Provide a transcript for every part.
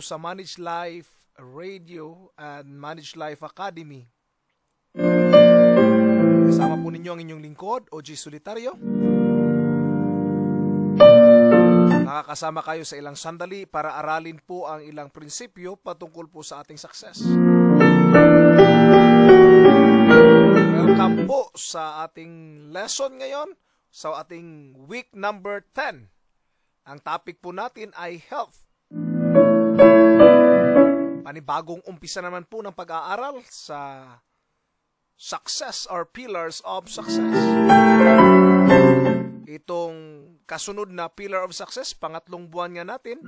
sa Managed Life Radio and Managed Life Academy. Kasama po ninyo ang inyong lingkod, OG Solitario. Nakakasama kayo sa ilang sandali para aralin po ang ilang prinsipyo patungkol po sa ating success. Welcome po sa ating lesson ngayon, sa ating week number 10. Ang topic po natin ay health. Panibagong umpisa naman po ng pag-aaral sa success or pillars of success. Itong kasunod na pillar of success, pangatlong buwan nga natin,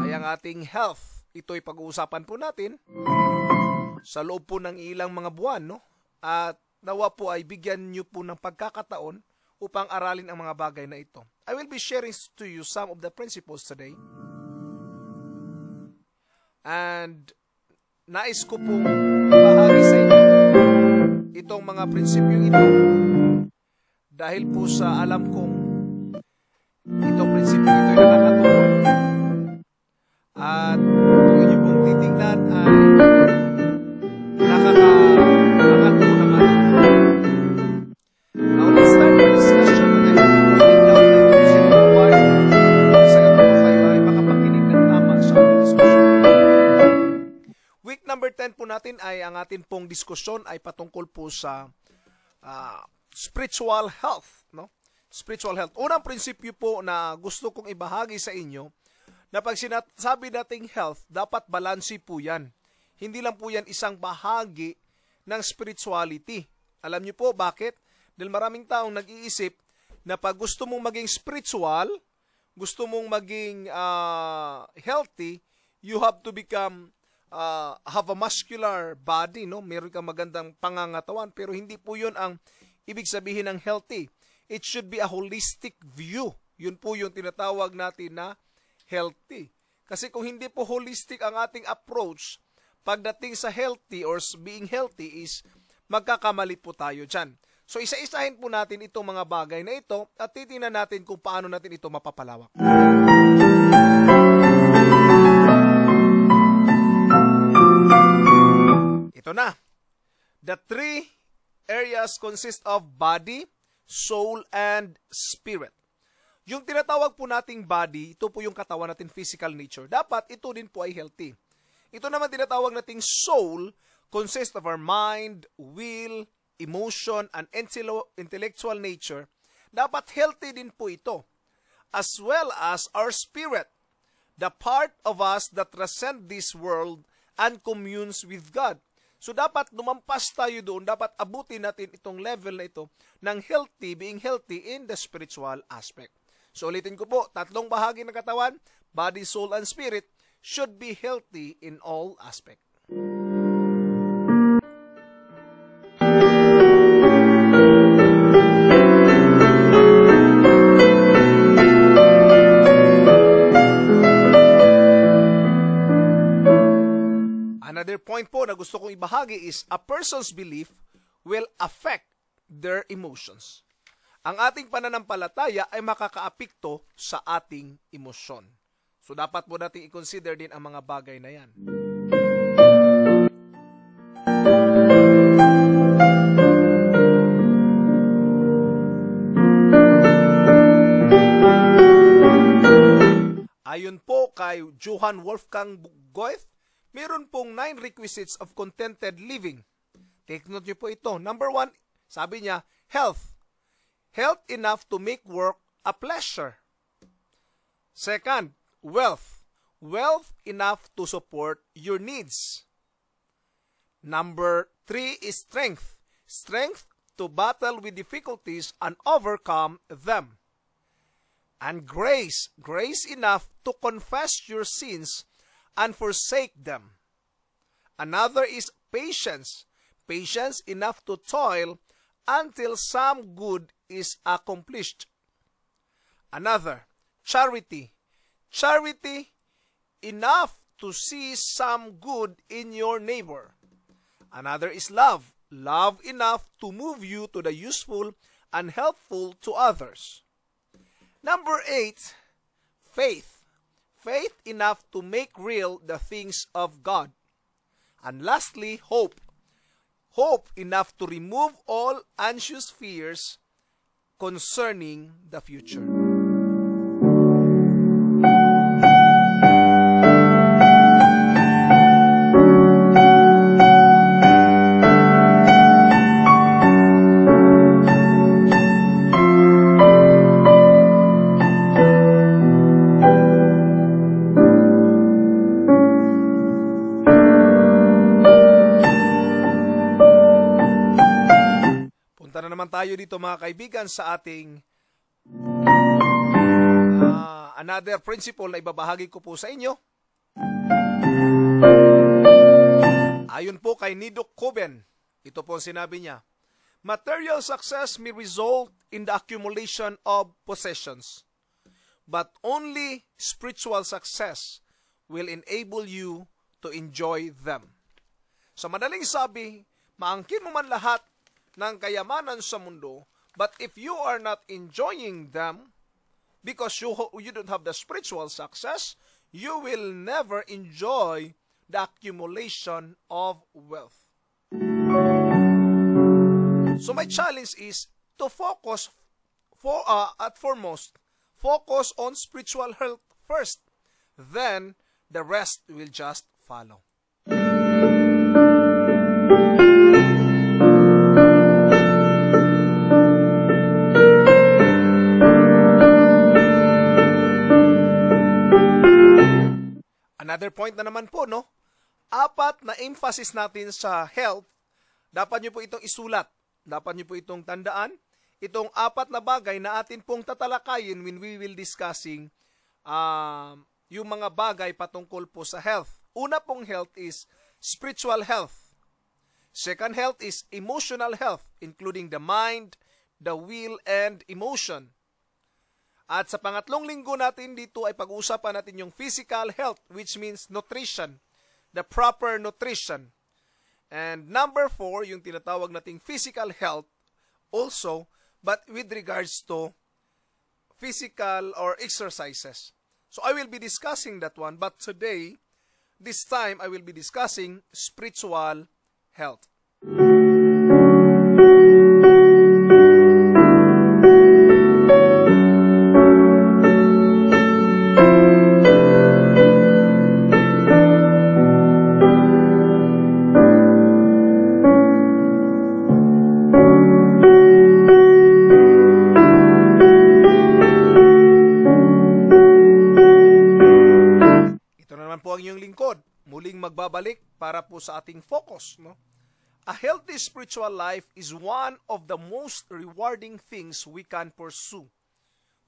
ay ang ating health. Ito'y pag-uusapan po natin sa loob po ng ilang mga buwan, no? At nawa po ay bigyan nyo po ng pagkakataon upang aralin ang mga bagay na ito. I will be sharing to you some of the principles today. And nais ko pong bahagi sa inyo itong mga prinsipyo ito dahil po sa alam kong itong prinsipyo ito ay nakakatulong. At kung inyo pong titignan ay nakakaangat po ng ating. Now let's start our discussion with the opening down the vision of the why. Sa ganun po kayo ay makapakinig ng tama sa ating diskusyon. Week number 10 po natin ay ang atin pong diskusyon ay patungkol po sa spiritual health, no? Spiritual health. Unang prinsipyo po na gusto kong ibahagi sa inyo na pag sinasabi nating health, dapat balanse po yan. Hindi lang po yan isang bahagi ng spirituality. Alam niyo po bakit? Dahil maraming taong nag-iisip na pag gusto mong maging spiritual, gusto mong maging healthy, you have to become have a muscular body, no? Meron kang magandang pangangatawan, pero hindi po yun ang ibig sabihin ng healthy. It should be a holistic view. Yun po yung tinatawag natin na healthy. Kasi kung hindi po holistic ang ating approach, pagdating sa healthy or being healthy is magkakamali po tayo dyan. So isa-isahin po natin itong mga bagay na ito at titingnan natin kung paano natin ito mapapalawak. Ito na. The three areas consist of body, soul, and spirit. Yung tinatawag po nating body, ito po yung katawan natin, physical nature. Dapat ito din po ay healthy. Ito naman tinatawag nating soul, consists of our mind, will, emotion, and intellectual nature. Dapat healthy din po ito. As well as our spirit, the part of us that transcend this world and communes with God. So dapat lumampas tayo doon, dapat abutin natin itong level na ito ng healthy, being healthy in the spiritual aspect. So ulitin ko po, tatlong bahagi ng katawan, body, soul, and spirit, should be healthy in all aspect. Another point po na gusto kong ibahagi is a person's belief will affect their emotions. Ang ating pananampalataya ay makakaapekto sa ating emosyon. So dapat po natin i-consider din ang mga bagay na yan. Ayon po kay Johann Wolfgang Goethe, meron pong 9 requisites of contented living. Take note nyo po ito. Number 1, sabi niya, health. Health enough to make work a pleasure. Second, wealth. Wealth enough to support your needs. Number 3 is strength. Strength to battle with difficulties and overcome them. And grace. Grace enough to confess your sins and forsake them. Another is patience. Patience enough to toil until some good is accomplished. Another, charity. Charity enough to see some good in your neighbor. Another is love. Love enough to move you to the useful and helpful to others. Number 8, faith. faith enough to make real the things of God. And lastly, hope. Hope enough to remove all anxious fears concerning the future. Punta na naman tayo dito mga kaibigan sa ating another principle na ibabahagi ko po sa inyo. Ayon po kay Nidok Coben, ito po ang sinabi niya, material success may result in the accumulation of possessions, but only spiritual success will enable you to enjoy them. Sa madaling sabi, maangkin mo man lahat ng kayamanan sa mundo, but if you are not enjoying them, because you don't have the spiritual success, you will never enjoy the accumulation of wealth. So my challenge is to focus at foremost, focus on spiritual health first, then the rest will just follow. Another point na naman po, no? 4 na emphasis natin sa health, dapat nyo po itong isulat. Dapat nyo po itong tandaan. Itong 4 na bagay na atin pong tatalakayin when we will discussing yung mga bagay patungkol po sa health. Una pong health is spiritual health. Second health is emotional health, including the mind, the will, and emotion. At sa pangatlong linggo natin dito ay pag-uusapan natin yung physical health, which means nutrition, the proper nutrition. And number 4, yung tinatawag nating physical health also, but with regards to physical or exercises. So I will be discussing that one, but today, this time, I will be discussing spiritual health. Ang iyong lingkod, muling magbabalik para po sa ating focus, no? A healthy spiritual life is one of the most rewarding things we can pursue.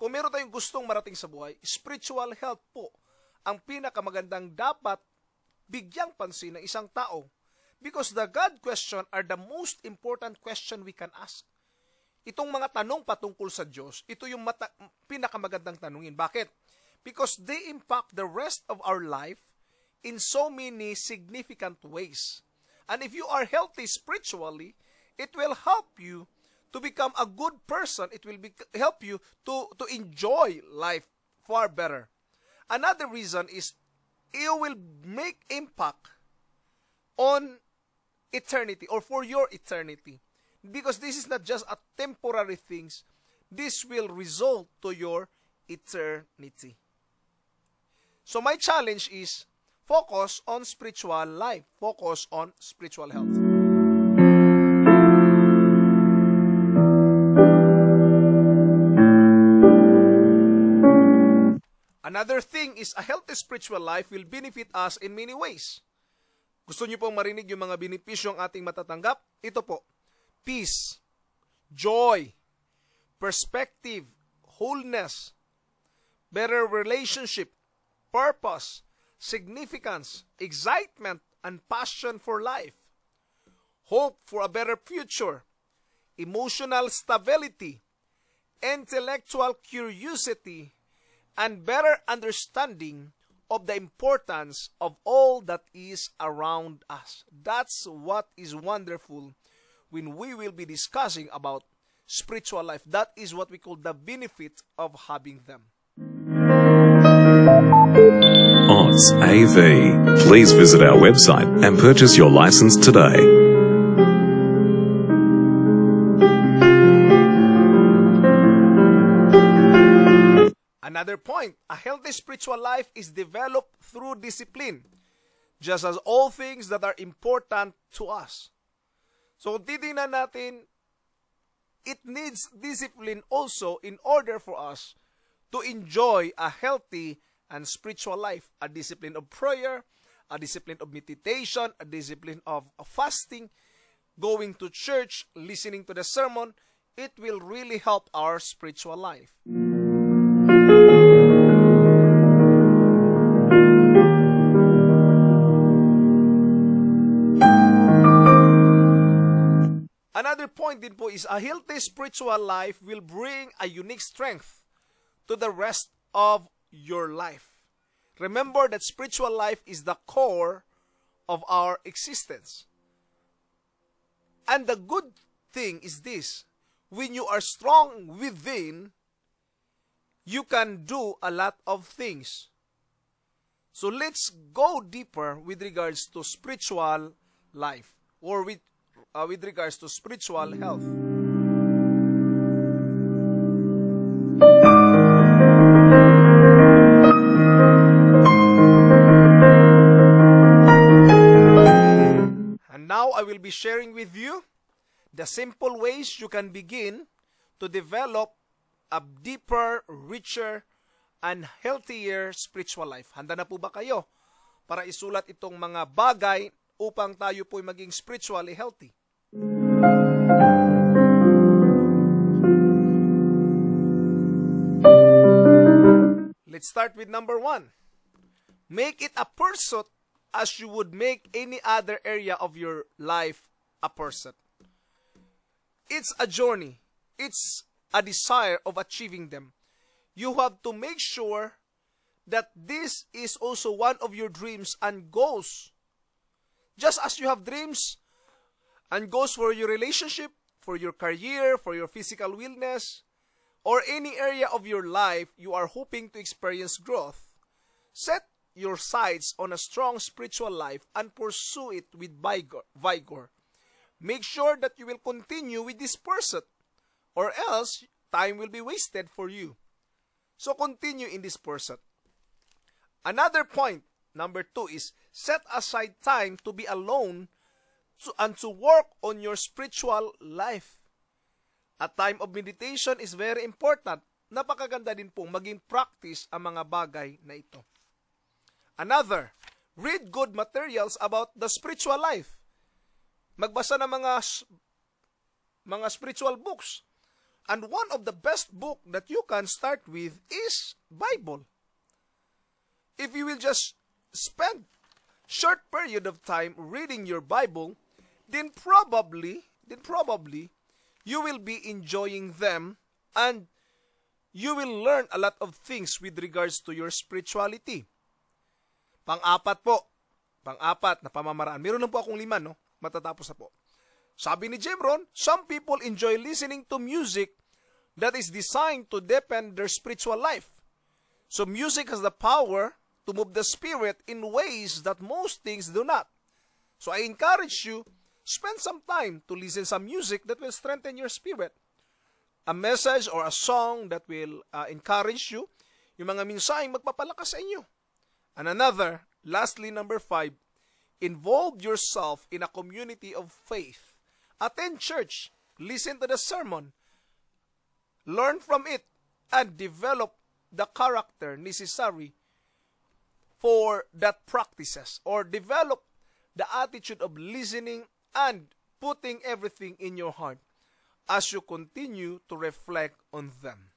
Kung meron tayong gustong marating sa buhay, spiritual health po ang pinakamagandang dapat bigyang pansin ng isang tao. Because the God question are the most important question we can ask. Itong mga tanong patungkol sa Diyos, ito yung pinakamagandang tanungin. Bakit? Because they impact the rest of our life in so many significant ways. And if you are healthy spiritually, it will help you to become a good person. It will help you to enjoy life far better. Another reason is you will make impact on eternity or for your eternity. Because this is not just a temporary things. This will result to your eternity. So my challenge is focus on spiritual life. Focus on spiritual health. Another thing is a healthy spiritual life will benefit us in many ways. Gusto niyo pong marinig yung mga benepisyo ang ating matatanggap? Ito po. Peace, joy, perspective, wholeness, better relationship, purpose, significance, excitement, and passion for life, hope for a better future, emotional stability, intellectual curiosity, and better understanding of the importance of all that is around us. That's what is wonderful when we will be discussing about spiritual life. That is what we call the benefit of having them. Scots AV. Please visit our website and purchase your license today. Another point, a healthy spiritual life is developed through discipline, just as all things that are important to us. So kung titingnan natin, it needs discipline also in order for us to enjoy a healthy and spiritual life. A discipline of prayer, a discipline of meditation, a discipline of fasting, going to church, listening to the sermon. It will really help our spiritual life. Another point din po is a healthy spiritual life will bring a unique strength to the rest of your life. Remember that spiritual life is the core of our existence. And the good thing is this, when you are strong within, you can do a lot of things. So let's go deeper with regards to spiritual life, or with regards to spiritual health. And now I will be sharing with you the simple ways you can begin to develop a deeper, richer, and healthier spiritual life. Handa na po ba kayo para isulat itong mga bagay upang tayo po'y maging spiritually healthy? Let's start with number 1. Make it a pursuit as you would make any other area of your life a pursuit. It's a journey. It's a desire of achieving them. You have to make sure that this is also one of your dreams and goals. Just as you have dreams and goals for your relationship, for your career, for your physical wellness, or any area of your life you are hoping to experience growth, set your sights on a strong spiritual life and pursue it with vigor. Make sure that you will continue with this pursuit, or else time will be wasted for you. So continue in this pursuit. Another point, number 2, is set aside time to be alone and to work on your spiritual life. A time of meditation is very important. Napakaganda din pong maging practice ang mga bagay na ito. Another, read good materials about the spiritual life. Magbasa ng mga spiritual books. And one of the best book that you can start with is Bible. If you will just spend short period of time reading your Bible, then probably you will be enjoying them and you will learn a lot of things with regards to your spirituality. Pang-apat na pamamaraan. Meron lang po akong 5, no? Matatapos na po. Sabi ni Jebron, some people enjoy listening to music that is designed to deepen their spiritual life. So music has the power to move the spirit in ways that most things do not. So I encourage you, spend some time to listen some music that will strengthen your spirit. A message or a song that will encourage you. Yung mga mensaheng magpapalakas sa inyo. And another, lastly, number 5, involve yourself in a community of faith. Attend church, listen to the sermon, learn from it, and develop the character necessary for that practices, or develop the attitude of listening and putting everything in your heart as you continue to reflect on them.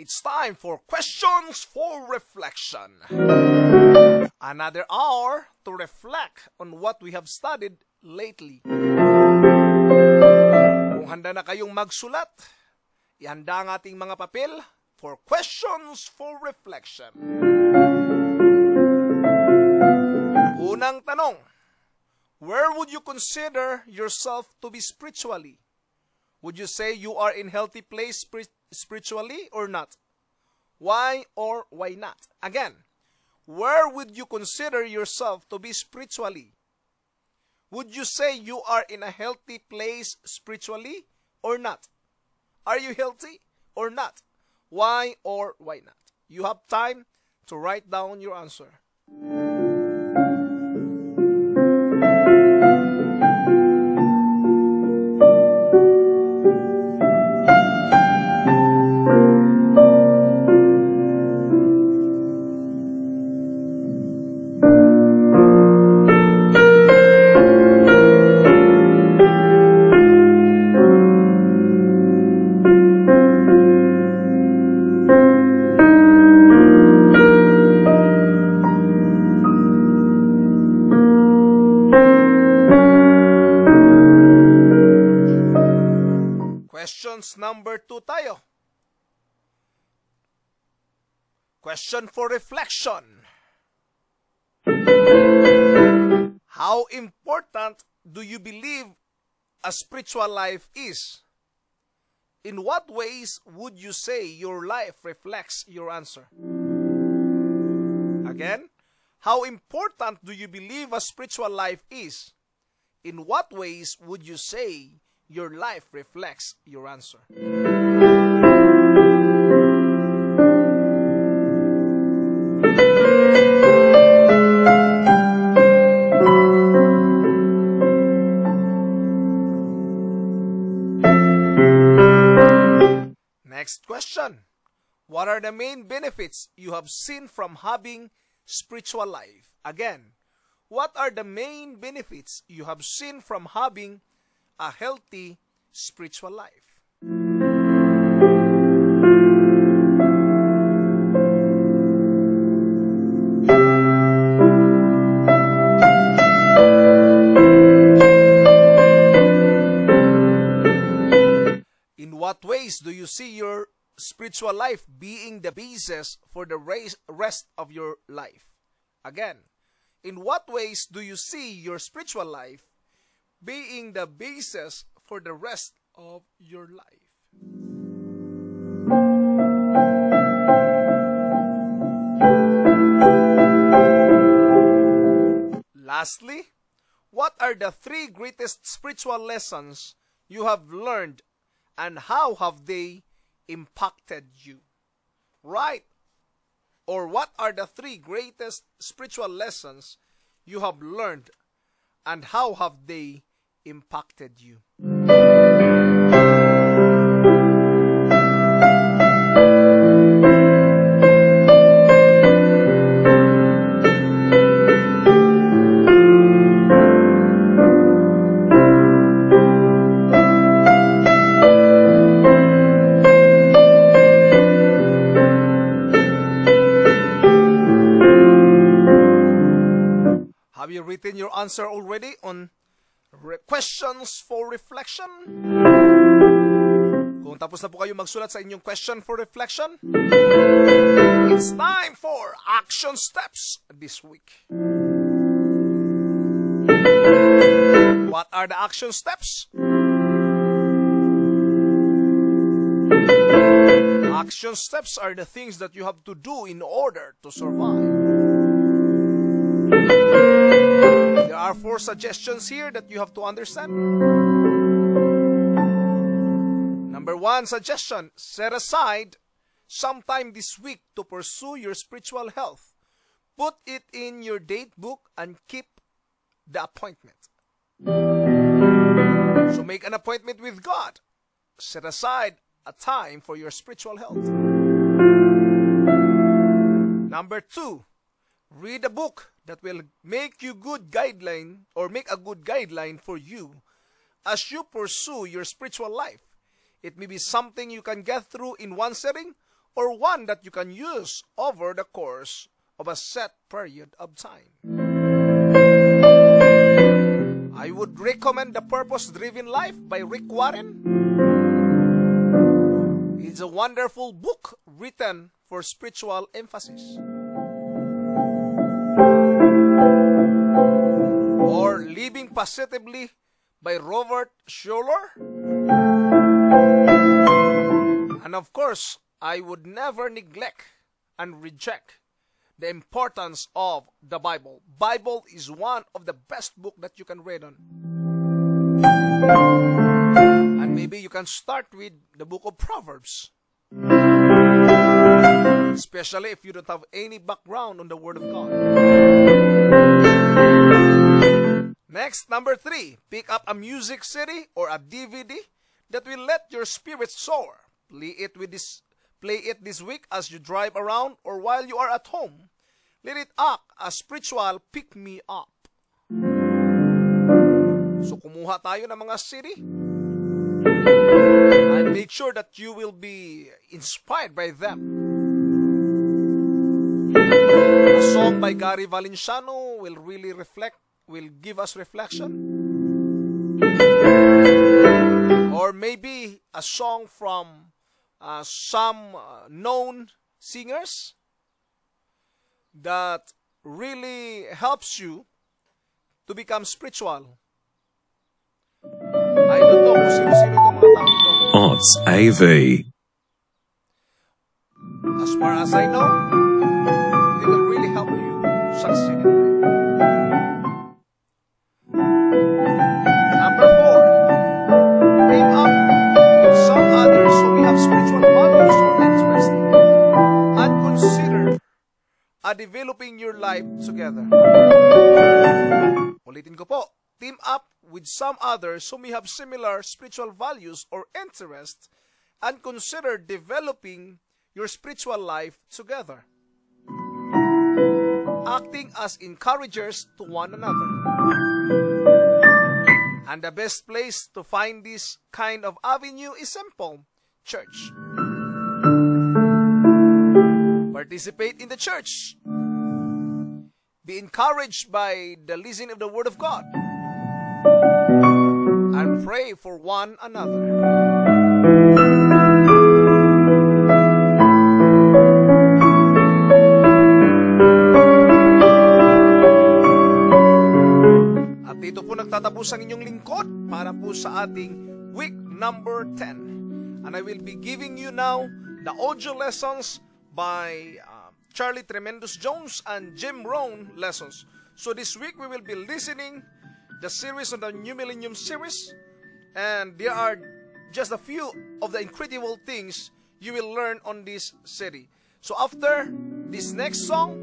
It's time for Questions for Reflection. Another hour to reflect on what we have studied lately. Kung handa na kayong magsulat, ihanda ang ating mga papel for Questions for Reflection. Unang tanong, where would you consider yourself to be spiritually? Would you say you are in healthy place spiritually or not? Why or why not? Again, where would you consider yourself to be spiritually? Would you say you are in a healthy place spiritually or not? Are you healthy or not? Why or why not? You have time to write down your answer. Questions number 2 tayo. Question for reflection. How important do you believe a spiritual life is? In what ways would you say your life reflects your answer? Again, how important do you believe a spiritual life is? In what ways would you say your life reflects your answer? Next question. What are the main benefits you have seen from having spiritual life? Again, what are the main benefits you have seen from having a healthy spiritual life? In what ways do you see your spiritual life being the basis for the rest of your life? Again, in what ways do you see your spiritual life being the basis for the rest of your life? Lastly, what are the 3 greatest spiritual lessons you have learned and how have they impacted you? Right? Or what are the 3 greatest spiritual lessons you have learned and how have they impacted you? Have you written your answer already on Questions for Reflection? Kung tapos na po kayo magsulat sa inyong question for reflection, it's time for action steps this week. What are the action steps? Action steps are the things that you have to do in order to survive. There are 4 suggestions here that you have to understand. Number 1 suggestion, set aside some time this week to pursue your spiritual health. Put it in your date book and keep the appointment. So make an appointment with God. Set aside a time for your spiritual health. Number 2, read a book that will make you good guideline or make a good guideline for you as you pursue your spiritual life. It may be something you can get through in one setting or one that you can use over the course of a set period of time. I would recommend The Purpose-Driven Life by Rick Warren. It's a wonderful book written for spiritual emphasis. Or Living Positively by Robert Schuller. And of course, I would never neglect and reject the importance of the Bible. Bible is one of the best books that you can read on. And maybe you can start with the book of Proverbs. Especially if you don't have any background on the Word of God. Next, number 3, pick up a music CD or a DVD that will let your spirit soar. Play it this week as you drive around or while you are at home. Let it act as spiritual pick-me-up. So kumuha tayo ng mga CD and make sure that you will be inspired by them. A song by Gary Valenciano will give us reflection. Or maybe a song from some known singers that really helps you to become spiritual. I don't know kung sino-sino itong mga tao ito. Odds AV. As far as I know, they will really help you succeed in life. Number 4, team up with some others who may have spiritual values or interests and consider developing your life together. Ulitin ko po, team up with some others who may have similar spiritual values or interests and consider developing your spiritual life together. Acting as encouragers to one another. And the best place to find this kind of avenue is simple: church. Participate in the church. Be encouraged by the listening of the Word of God. And pray for one another. At dito po nagtatapos ang inyong lingkod para po sa ating week number 10. And I will be giving you now the audio lessons by Charlie Tremendous Jones and Jim Rohn lessons. So this week we will be listening the series on the New Millennium series, and there are just a few of the incredible things you will learn on this CD. So after this next song,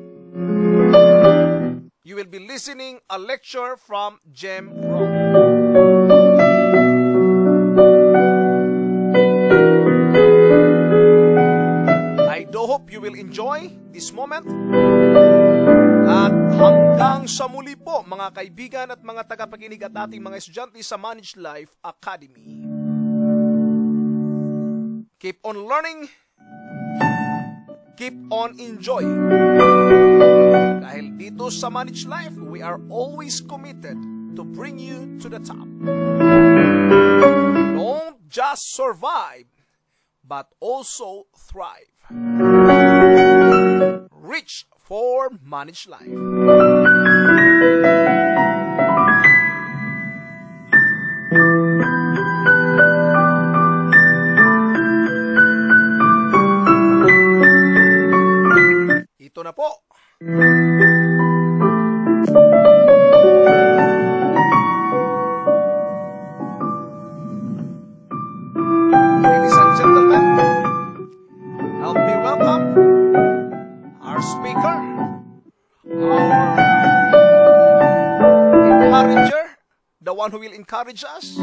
you will be listening a lecture from Jim Rohn. I do hope you will enjoy this moment. At hanggang sa muli po, mga kaibigan at mga tagapakinig at ating mga estudyante sa Managed Life Academy. Keep on learning. Keep on enjoying. Dahil dito sa Managed Life, we are always committed to bring you to the top. Don't just survive, but also thrive. Reach for Managed Life. Ito na po. Ladies and gentlemen, help me welcome our speaker, our encourager, the one who will encourage us,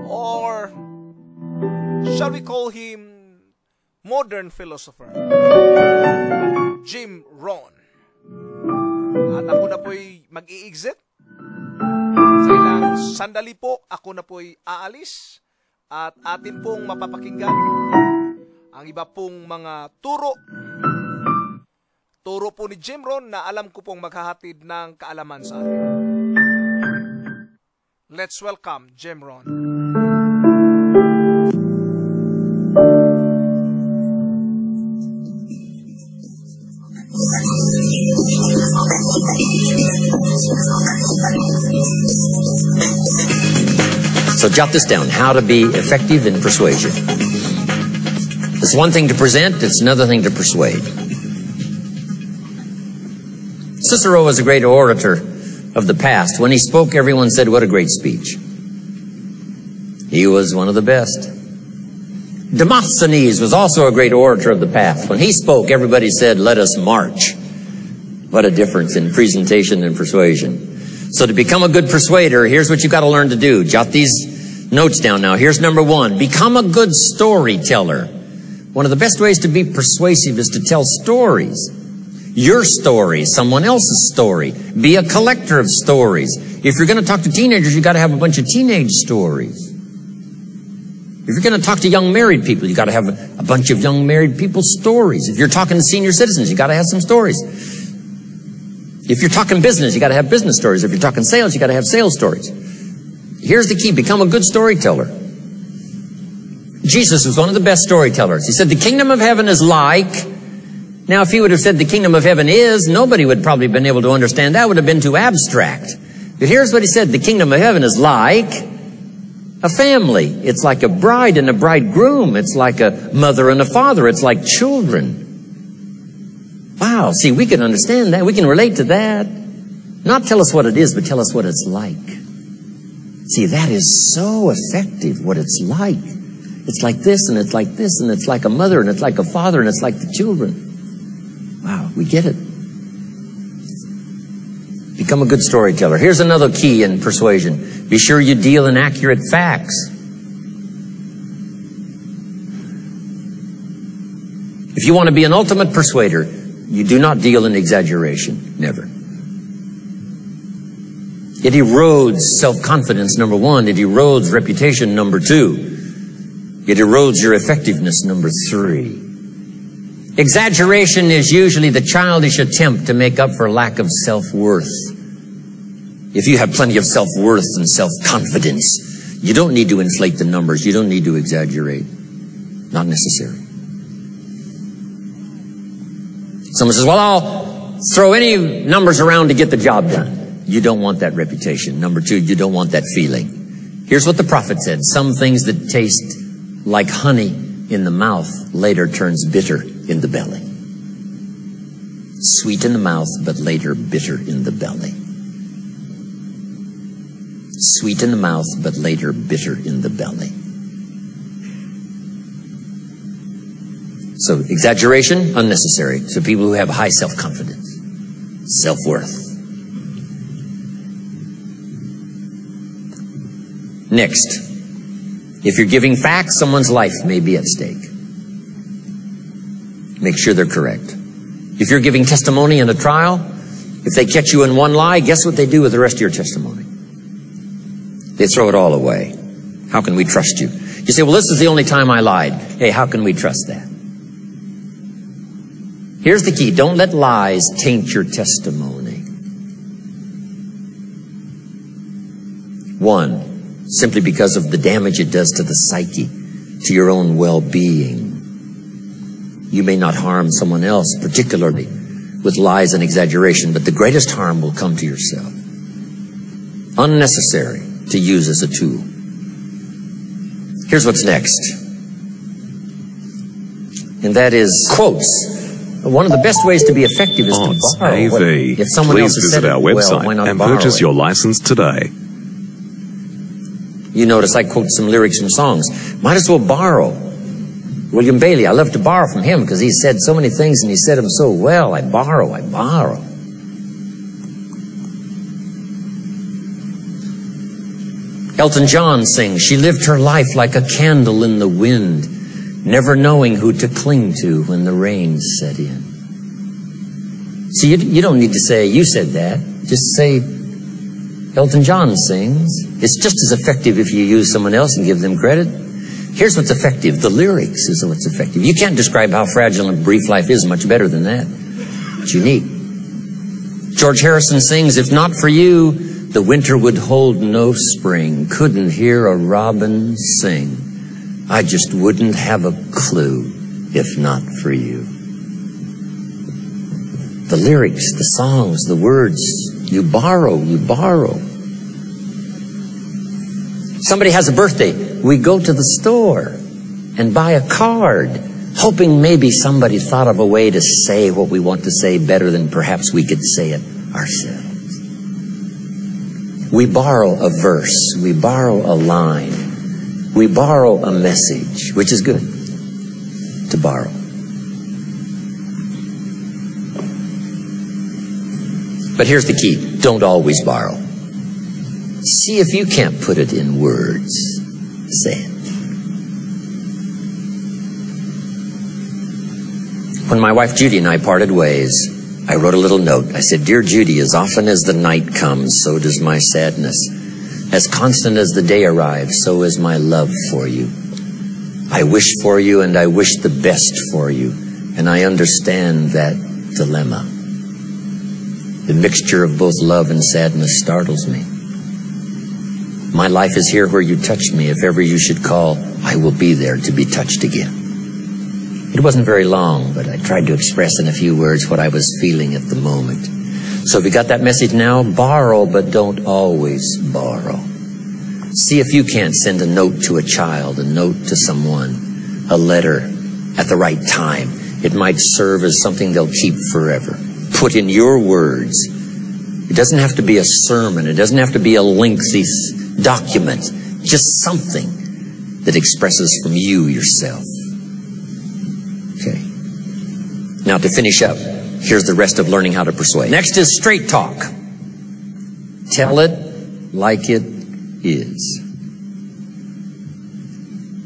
or shall we call him modern philosopher, Jim Rohn. At ako na po'y mag-i-exit. Sa ilang sandali po, ako na po'y aalis at atin pong mapapakinggan Ang iba pong mga turo po ni Jim Rohn na alam ko pong maghahatid ng kaalaman sa atin. Let's welcome Jim Rohn. So jot this down, how to be effective in persuasion. It's one thing to present, it's another thing to persuade. Cicero was a great orator of the past. When he spoke, everyone said, what a great speech. He was one of the best. Demosthenes was also a great orator of the past. When he spoke, everybody said, let us march. What a difference in presentation and persuasion. So to become a good persuader, here's what you've got to learn to do. Jot these notes down now. Here's number one. Become a good storyteller. One of the best ways to be persuasive is to tell stories. Your story, someone else's story. Be a collector of stories. If you're going to talk to teenagers, you've got to have a bunch of teenage stories. If you're going to talk to young married people, you've got to have a bunch of young married people's stories. If you're talking to senior citizens, you've got to have some stories. If you're talking business, you got to have business stories. If you're talking sales, you got to have sales stories. Here's the key. Become a good storyteller. Jesus was one of the best storytellers. He said, the kingdom of heaven is like... Now, if he would have said the kingdom of heaven is, nobody would probably have been able to understand. That would have been too abstract. But here's what he said. The kingdom of heaven is like a family. It's like a bride and a bridegroom. It's like a mother and a father. It's like children. Wow, see, we can understand that. We can relate to that. Not tell us what it is, but tell us what it's like. See, that is so effective, what it's like. It's like this, and it's like this, and it's like a mother, and it's like a father, and it's like the children. Wow, we get it. Become a good storyteller. Here's another key in persuasion. Be sure you deal in accurate facts. If you want to be an ultimate persuader, you do not deal in exaggeration. Never. It erodes self-confidence, number one. It erodes reputation, number two. It erodes your effectiveness, number three. Exaggeration is usually the childish attempt to make up for lack of self-worth. If you have plenty of self-worth and self-confidence, you don't need to inflate the numbers. You don't need to exaggerate. Not necessary. Someone says, well, I'll throw any numbers around to get the job done. You don't want that reputation. Number two, you don't want that feeling. Here's what the prophet said. Some things that taste like honey in the mouth later turns bitter in the belly. Sweet in the mouth, but later bitter in the belly. Sweet in the mouth, but later bitter in the belly. So exaggeration, unnecessary. So people who have high self-confidence, self-worth. Next, if you're giving facts, someone's life may be at stake. Make sure they're correct. If you're giving testimony in a trial, if they catch you in one lie, guess what they do with the rest of your testimony? They throw it all away. How can we trust you? You say, well, this is the only time I lied. Hey, how can we trust that? Here's the key. Don't let lies taint your testimony. One, simply because of the damage it does to the psyche, to your own well-being. You may not harm someone else, particularly with lies and exaggeration, but the greatest harm will come to yourself. Unnecessary to use as a tool. Here's what's next. And that is quotes. One of the best ways to be effective is to borrow. AV. If someone Please else has visit said our it, website well, why not and borrow purchase it? your license today. You notice I quote some lyrics from songs. Might as well borrow. William Bailey, I love to borrow from him because he said so many things and he said them so well. I borrow. Elton John sings, she lived her life like a candle in the wind, never knowing who to cling to when the rain set in. See, you don't need to say, you said that. Just say, Elton John sings. It's just as effective if you use someone else and give them credit. Here's what's effective. The lyrics is what's effective. You can't describe how fragile and brief life is much better than that. It's unique. George Harrison sings, if not for you, the winter would hold no spring. Couldn't hear a robin sing. I just wouldn't have a clue if not for you. The lyrics, the songs, the words, you borrow. Somebody has a birthday. We go to the store and buy a card, hoping maybe somebody thought of a way to say what we want to say better than perhaps we could say it ourselves. We borrow a verse. We borrow a line. We borrow a message, which is good to borrow. But here's the key. Don't always borrow. See if you can't put it in words. Say it. When my wife Judy and I parted ways, I wrote a little note. I said, Dear Judy, as often as the night comes, so does my sadness. As constant as the day arrives, so is my love for you. I wish for you and I wish the best for you, and I understand that dilemma. The mixture of both love and sadness startles me. My life is here where you touch me. If ever you should call, I will be there to be touched again. It wasn't very long, but I tried to express in a few words what I was feeling at the moment. So if you got that message now, borrow, but don't always borrow. See if you can't send a note to a child, a note to someone, a letter at the right time. It might serve as something they'll keep forever. Put in your words. It doesn't have to be a sermon. It doesn't have to be a lengthy document. Just something that expresses from you yourself. Okay. Now to finish up, here's the rest of learning how to persuade. Next is straight talk. Tell it like it is.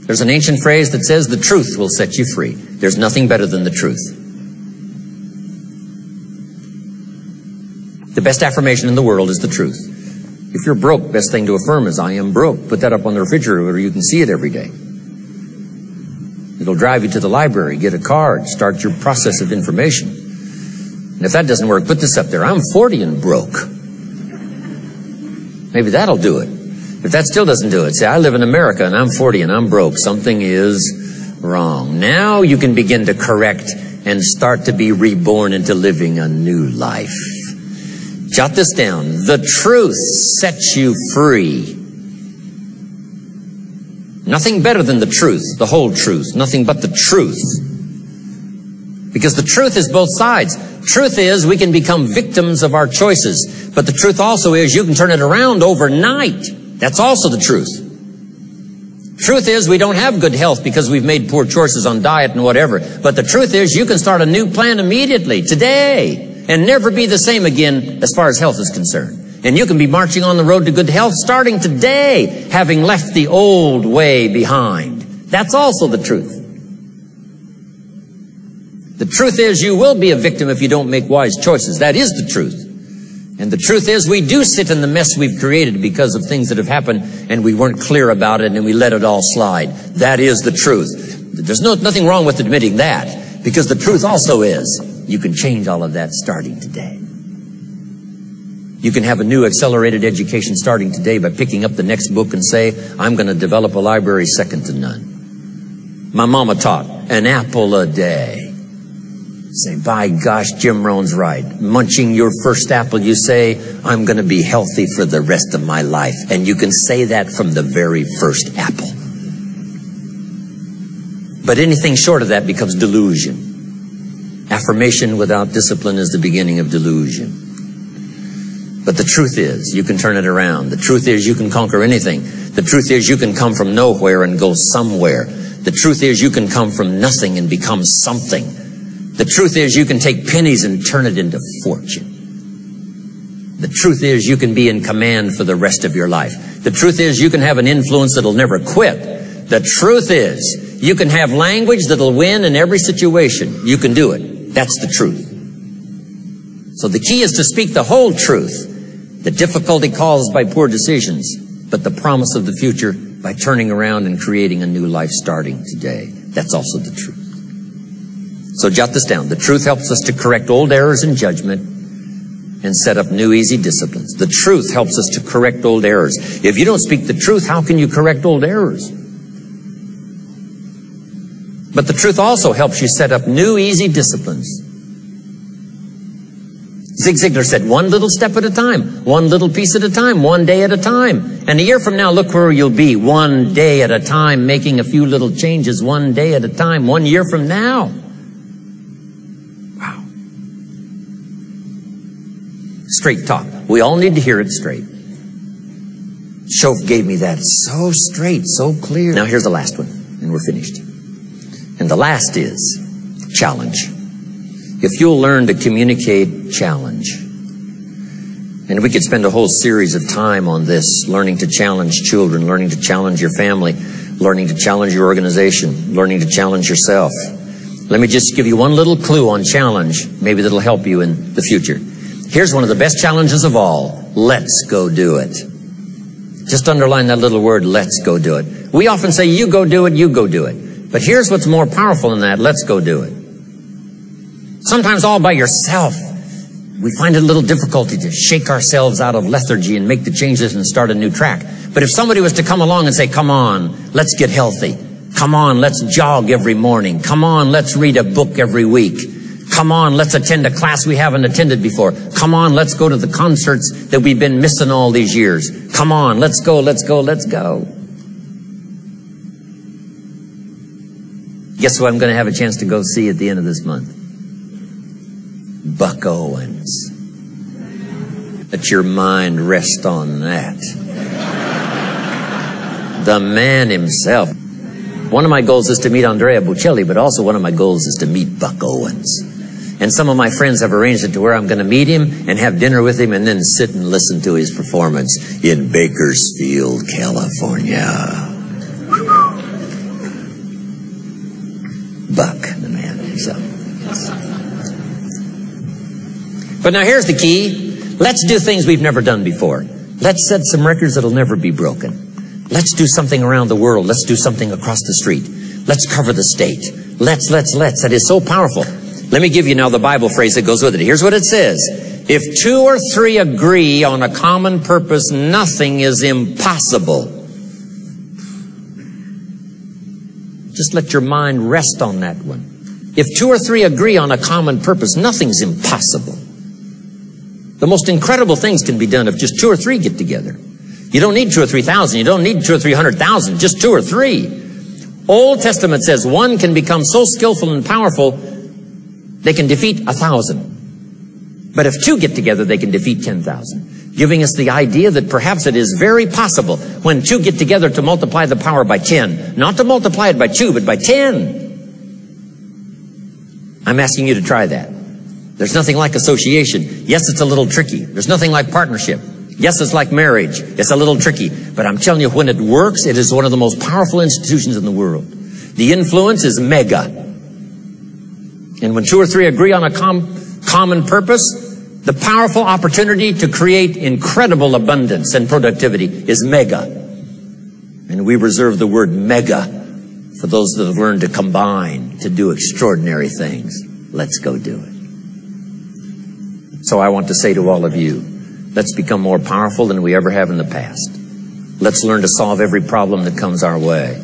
There's an ancient phrase that says the truth will set you free. There's nothing better than the truth. The best affirmation in the world is the truth. If you're broke, best thing to affirm is, I am broke. Put that up on the refrigerator where you can see it every day. It'll drive you to the library, get a card, start your process of information. And if that doesn't work, put this up there. I'm 40 and broke. Maybe that'll do it. If that still doesn't do it, say, I live in America and I'm 40 and I'm broke. Something is wrong. Now you can begin to correct and start to be reborn into living a new life. Jot this down. The truth sets you free. Nothing better than the truth, the whole truth, nothing but the truth. Because the truth is both sides. Truth is we can become victims of our choices. But the truth also is you can turn it around overnight. That's also the truth. Truth is we don't have good health because we've made poor choices on diet and whatever. But the truth is you can start a new plan immediately, today, and never be the same again as far as health is concerned. And you can be marching on the road to good health starting today, having left the old way behind. That's also the truth. The truth is you will be a victim if you don't make wise choices. That is the truth. And the truth is we do sit in the mess we've created because of things that have happened and we weren't clear about it and we let it all slide. That is the truth. There's nothing wrong with admitting that, because the truth also is you can change all of that starting today. You can have a new accelerated education starting today by picking up the next book and say, I'm going to develop a library second to none. My mama taught an apple a day. Say, by gosh, Jim Rohn's right. Munching your first apple, you say, I'm going to be healthy for the rest of my life. And you can say that from the very first apple. But anything short of that becomes delusion. Affirmation without discipline is the beginning of delusion. But the truth is, you can turn it around. The truth is, you can conquer anything. The truth is, you can come from nowhere and go somewhere. The truth is, you can come from nothing and become something. The truth is, you can take pennies and turn it into fortune. The truth is, you can be in command for the rest of your life. The truth is, you can have an influence that'll never quit. The truth is, you can have language that'll win in every situation. You can do it. That's the truth. So the key is to speak the whole truth. The difficulty caused by poor decisions, but the promise of the future by turning around and creating a new life starting today. That's also the truth. So jot this down. The truth helps us to correct old errors in judgment and set up new easy disciplines. The truth helps us to correct old errors. If you don't speak the truth, how can you correct old errors? But the truth also helps you set up new easy disciplines. Zig Ziglar said, one little step at a time, one little piece at a time, one day at a time. And a year from now, look where you'll be, one day at a time, making a few little changes, one day at a time, 1 year from now. Wow. Straight talk. We all need to hear it straight. Shoaff gave me that so straight, so clear. Now here's the last one, and we're finished. And the last is challenge. If you'll learn to communicate challenge, and we could spend a whole series of time on this, learning to challenge children, learning to challenge your family, learning to challenge your organization, learning to challenge yourself. Let me just give you one little clue on challenge, maybe that'll help you in the future. Here's one of the best challenges of all. Let's go do it. Just underline that little word, let's go do it. We often say, you go do it, you go do it. But here's what's more powerful than that, let's go do it. Sometimes all by yourself, we find it a little difficulty to shake ourselves out of lethargy and make the changes and start a new track. But if somebody was to come along and say, come on, let's get healthy. Come on, let's jog every morning. Come on, let's read a book every week. Come on, let's attend a class we haven't attended before. Come on, let's go to the concerts that we've been missing all these years. Come on, let's go, let's go, let's go. Guess who I'm going to have a chance to go see at the end of this month? Buck Owens. Let your mind rest on that. The man himself. One of my goals is to meet Andrea Bocelli, but also one of my goals is to meet Buck Owens. And some of my friends have arranged it to where I'm going to meet him and have dinner with him and then sit and listen to his performance in Bakersfield, California. Buck, the man himself. But now here's the key. Let's do things we've never done before. Let's set some records that'll never be broken. Let's do something around the world. Let's do something across the street. Let's cover the state. Let's. That is so powerful. Let me give you now the Bible phrase that goes with it. Here's what it says. If 2 or 3 agree on a common purpose, nothing is impossible. Just let your mind rest on that one. If 2 or 3 agree on a common purpose, nothing's impossible. The most incredible things can be done if just 2 or 3 get together. You don't need 2 or 3,000. You don't need 2 or 300,000. Just 2 or 3. Old Testament says one can become so skillful and powerful they can defeat 1,000. But if 2 get together, they can defeat 10,000. Giving us the idea that perhaps it is very possible when 2 get together to multiply the power by 10. Not to multiply it by 2, but by 10. I'm asking you to try that. There's nothing like association. Yes, it's a little tricky. There's nothing like partnership. Yes, it's like marriage. It's a little tricky. But I'm telling you, when it works, it is one of the most powerful institutions in the world. The influence is mega. And when 2 or 3 agree on a common purpose, the powerful opportunity to create incredible abundance and productivity is mega. And we reserve the word mega for those that have learned to combine to do extraordinary things. Let's go do it. So I want to say to all of you, let's become more powerful than we ever have in the past. Let's learn to solve every problem that comes our way.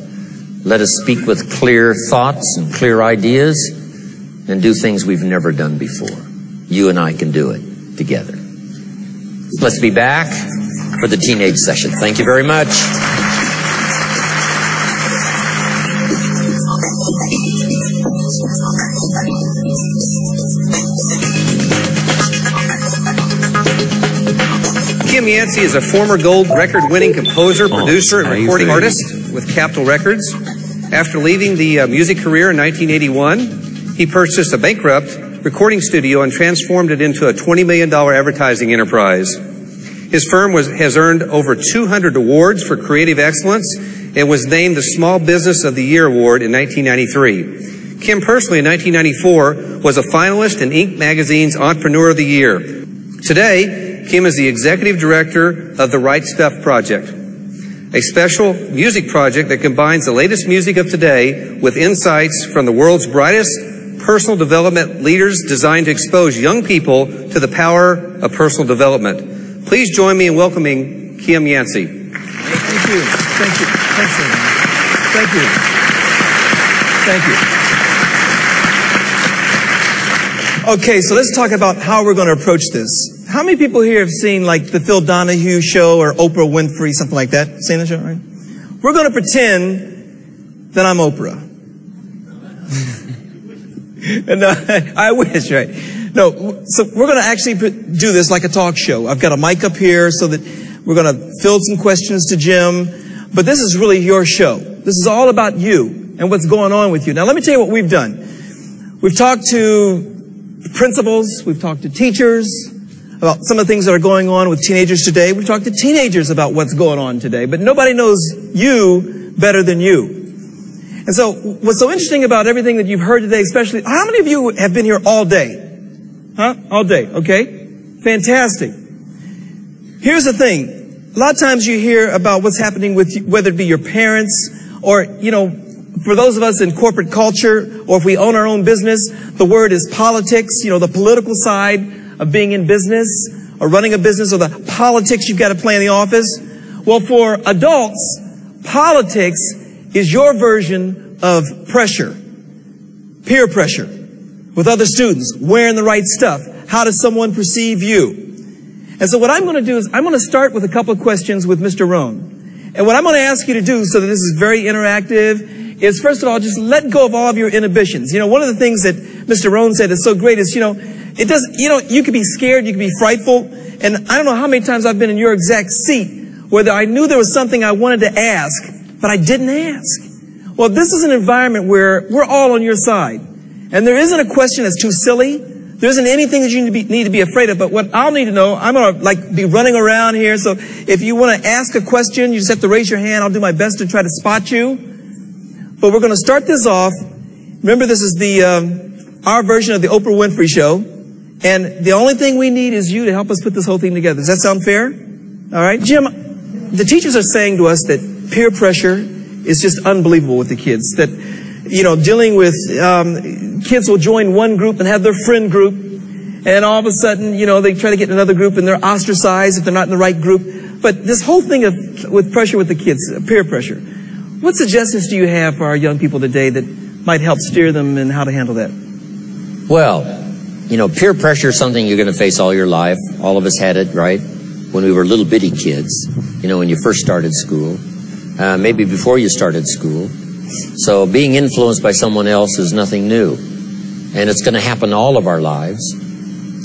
Let us speak with clear thoughts and clear ideas and do things we've never done before. You and I can do it together. Let's be back for the teenage session. Thank you very much. Kim Yancey is a former gold record-winning composer, producer, and recording artist with Capitol Records. After leaving the music career in 1981, he purchased a bankrupt recording studio and transformed it into a $20 million advertising enterprise. His firm has earned over 200 awards for creative excellence and was named the Small Business of the Year Award in 1993. Kim personally in 1994 was a finalist in Inc. magazine's Entrepreneur of the Year. Today, Kim is the executive director of the Right Stuff Project. a special music project that combines the latest music of today with insights from the world's brightest personal development leaders designed to expose young people to the power of personal development. Please join me in welcoming Kim Yancey. Thank you. Thank you. Thanks, Thank you. Thank you. Okay, so let's talk about how we're going to approach this. How many people here have seen like the Phil Donahue show or Oprah Winfrey, something like that? Seen the show, right? We're going to pretend that I'm Oprah. And I wish, right? No, so we're going to actually do this like a talk show. I've got a mic up here so that we're going to field some questions to Jim. But this is really your show. This is all about you and what's going on with you. Now, let me tell you what we've done. We've talked to principals. We've talked to teachers about some of the things that are going on with teenagers today. We've talked to teenagers about what's going on today. But nobody knows you better than you. And so what's so interesting about everything that you've heard today, especially, how many of you have been here all day? Huh? All day, okay? Fantastic. Here's the thing. A lot of times you hear about what's happening with you, whether it be your parents or, you know, for those of us in corporate culture, or if we own our own business, the word is politics, you know, the political side of being in business or running a business, or the politics you've got to play in the office. Well, for adults, politics is your version of pressure, peer pressure with other students, wearing the right stuff. How does someone perceive you? And so what I'm going to do is I'm going to start with a couple of questions with Mr. Rohn. And what I'm going to ask you to do, so that this is very interactive, is first of all, just let go of all of your inhibitions. You know, one of the things that Mr. Rohn said is so great is, you know, it doesn't, you know, you can be scared, you can be frightful. And I don't know how many times I've been in your exact seat where I knew there was something I wanted to ask, but I didn't ask. Well, this is an environment where we're all on your side. And there isn't a question that's too silly. There isn't anything that you need to be afraid of. But what I'll need to know, I'm going to like be running around here. So if you want to ask a question, you just have to raise your hand. I'll do my best to try to spot you. But we're going to start this off. Remember, this is the our version of the Oprah Winfrey Show. And the only thing we need is you to help us put this whole thing together. Does that sound fair? All right. Jim, the teachers are saying to us that peer pressure is just unbelievable with the kids. That, you know, dealing with kids will join one group and have their friend group. And all of a sudden, you know, they try to get in another group and they're ostracized if they're not in the right group. But this whole thing with pressure with the kids, peer pressure. What suggestions do you have for our young people today that might help steer them in how to handle that? Well, you know, peer pressure is something you're going to face all your life. All of us had it, right? When we were little bitty kids, you know, when you first started school, maybe before you started school. So being influenced by someone else is nothing new. And it's going to happen all of our lives.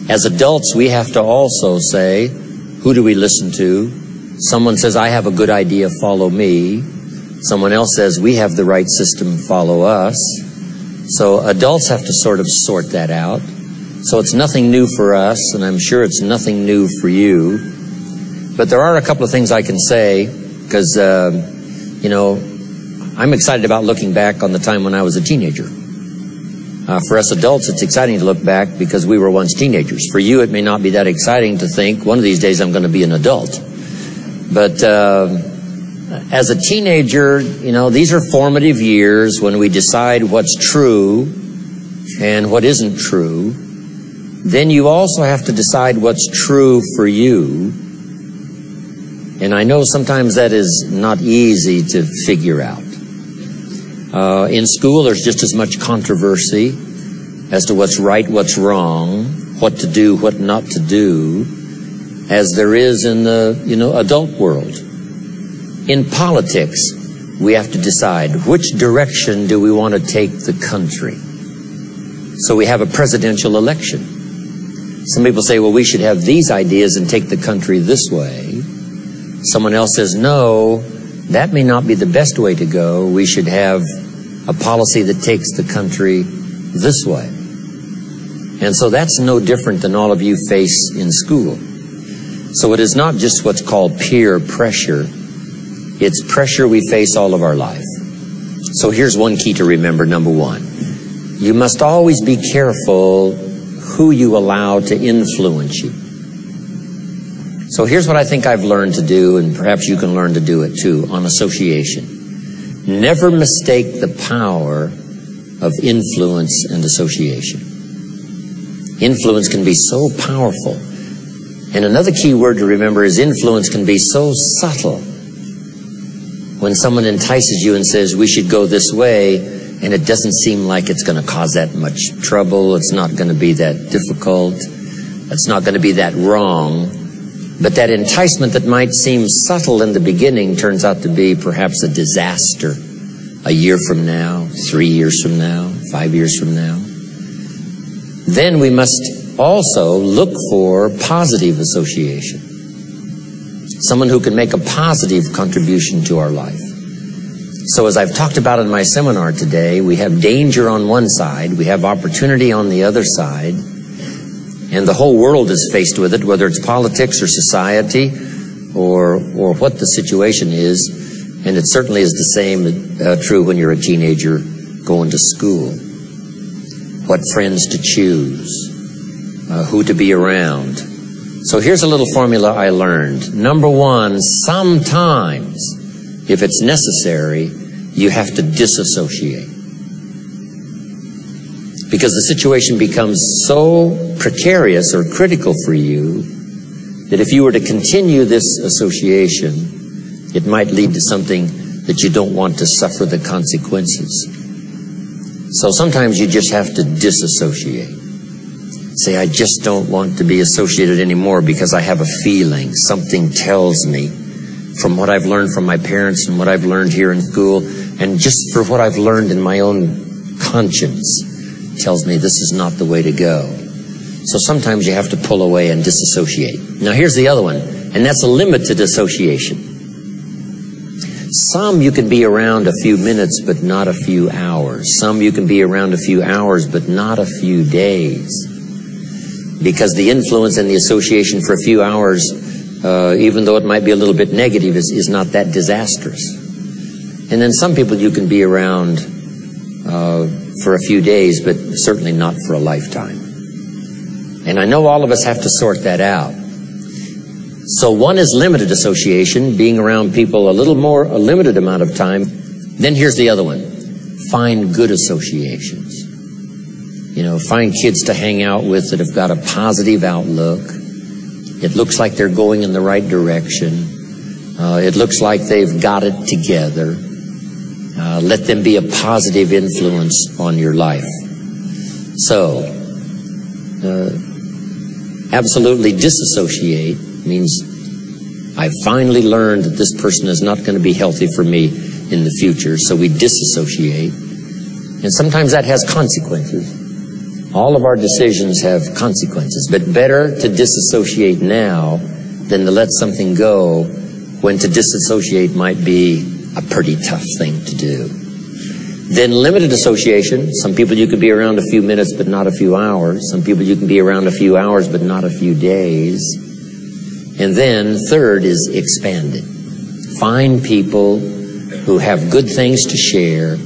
As adults, we have to also say, who do we listen to? Someone says, I have a good idea, follow me. Someone else says, we have the right system, follow us. So adults have to sort of sort that out. So it's nothing new for us, and I'm sure it's nothing new for you. But there are a couple of things I can say, because, you know, I'm excited about looking back on the time when I was a teenager. For us adults, it's exciting to look back because we were once teenagers. For you, it may not be that exciting to think, one of these days I'm going to be an adult. But as a teenager, you know, these are formative years when we decide what's true and what isn't true. Then you also have to decide what's true for you. And I know sometimes that is not easy to figure out. In school, there's just as much controversy as to what's right, what's wrong, what to do, what not to do, as there is in the, you know, adult world. In politics, we have to decide which direction do we want to take the country. So we have a presidential election. Some people say, well, we should have these ideas and take the country this way. Someone else says, no, that may not be the best way to go. We should have a policy that takes the country this way. And so that's no different than all of you face in school. So it is not just what's called peer pressure. It's pressure we face all of our life. So here's one key to remember. Number one, you must always be careful who you allow to influence you. So here's what I think I've learned to do, and perhaps you can learn to do it too, on association. Never mistake the power of influence and association. Influence can be so powerful. And another key word to remember is influence can be so subtle. When someone entices you and says, we should go this way, and it doesn't seem like it's going to cause that much trouble, it's not going to be that difficult, it's not going to be that wrong. But that enticement that might seem subtle in the beginning turns out to be perhaps a disaster a year from now, 3 years from now, 5 years from now. Then we must also look for positive association. Someone who can make a positive contribution to our life. So as I've talked about in my seminar today, we have danger on one side, we have opportunity on the other side, and the whole world is faced with it, whether it's politics or society or what the situation is. And it certainly is the same true when you're a teenager going to school. What friends to choose, who to be around. So here's a little formula I learned. Number one, sometimes, if it's necessary, you have to disassociate. Because the situation becomes so precarious or critical for you that if you were to continue this association, it might lead to something that you don't want to suffer the consequences. So sometimes you just have to disassociate. Say, I just don't want to be associated anymore because I have a feeling. Something tells me from what I've learned from my parents and what I've learned here in school, and just for what I've learned in my own conscience, tells me this is not the way to go. So sometimes you have to pull away and disassociate. Now here's the other one, and that's a limited association. Some you can be around a few minutes, but not a few hours. Some you can be around a few hours, but not a few days. Because the influence and the association for a few hours, even though it might be a little bit negative, is not that disastrous. And then some people you can be around for a few days, but certainly not for a lifetime. And I know all of us have to sort that out. So one is limited association, being around people a limited amount of time. Then here's the other one. Find good associations. You know, find kids to hang out with that have got a positive outlook. It looks like they're going in the right direction. It looks like they've got it together. Let them be a positive influence on your life. So, absolutely disassociate means I finally learned that this person is not going to be healthy for me in the future, so we disassociate. And sometimes that has consequences. All of our decisions have consequences, but better to disassociate now than to let something go when to disassociate might be a pretty tough thing to do. Then limited association. Some people you can be around a few minutes but not a few hours. Some people you can be around a few hours but not a few days. And then third is expanded. Find people who have good things to share.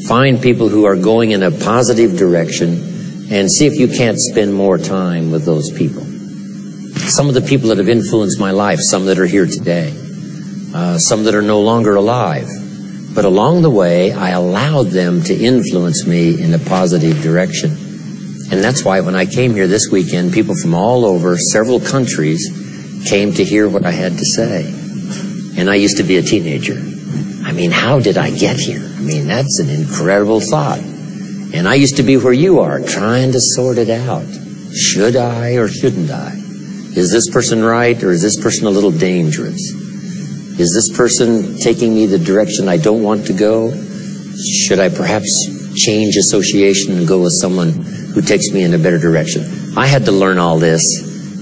Find people who are going in a positive direction, and see if you can't spend more time with those people. Some of the people that have influenced my life, some that are here today, some that are no longer alive. But along the way, I allowed them to influence me in a positive direction. And that's why when I came here this weekend, people from all over, several countries, came to hear what I had to say. And I used to be a teenager. I mean, how did I get here? I mean, that's an incredible thought. And I used to be where you are, trying to sort it out. Should I or shouldn't I? Is this person right or is this person a little dangerous? Is this person taking me the direction I don't want to go? Should I perhaps change association and go with someone who takes me in a better direction? I had to learn all this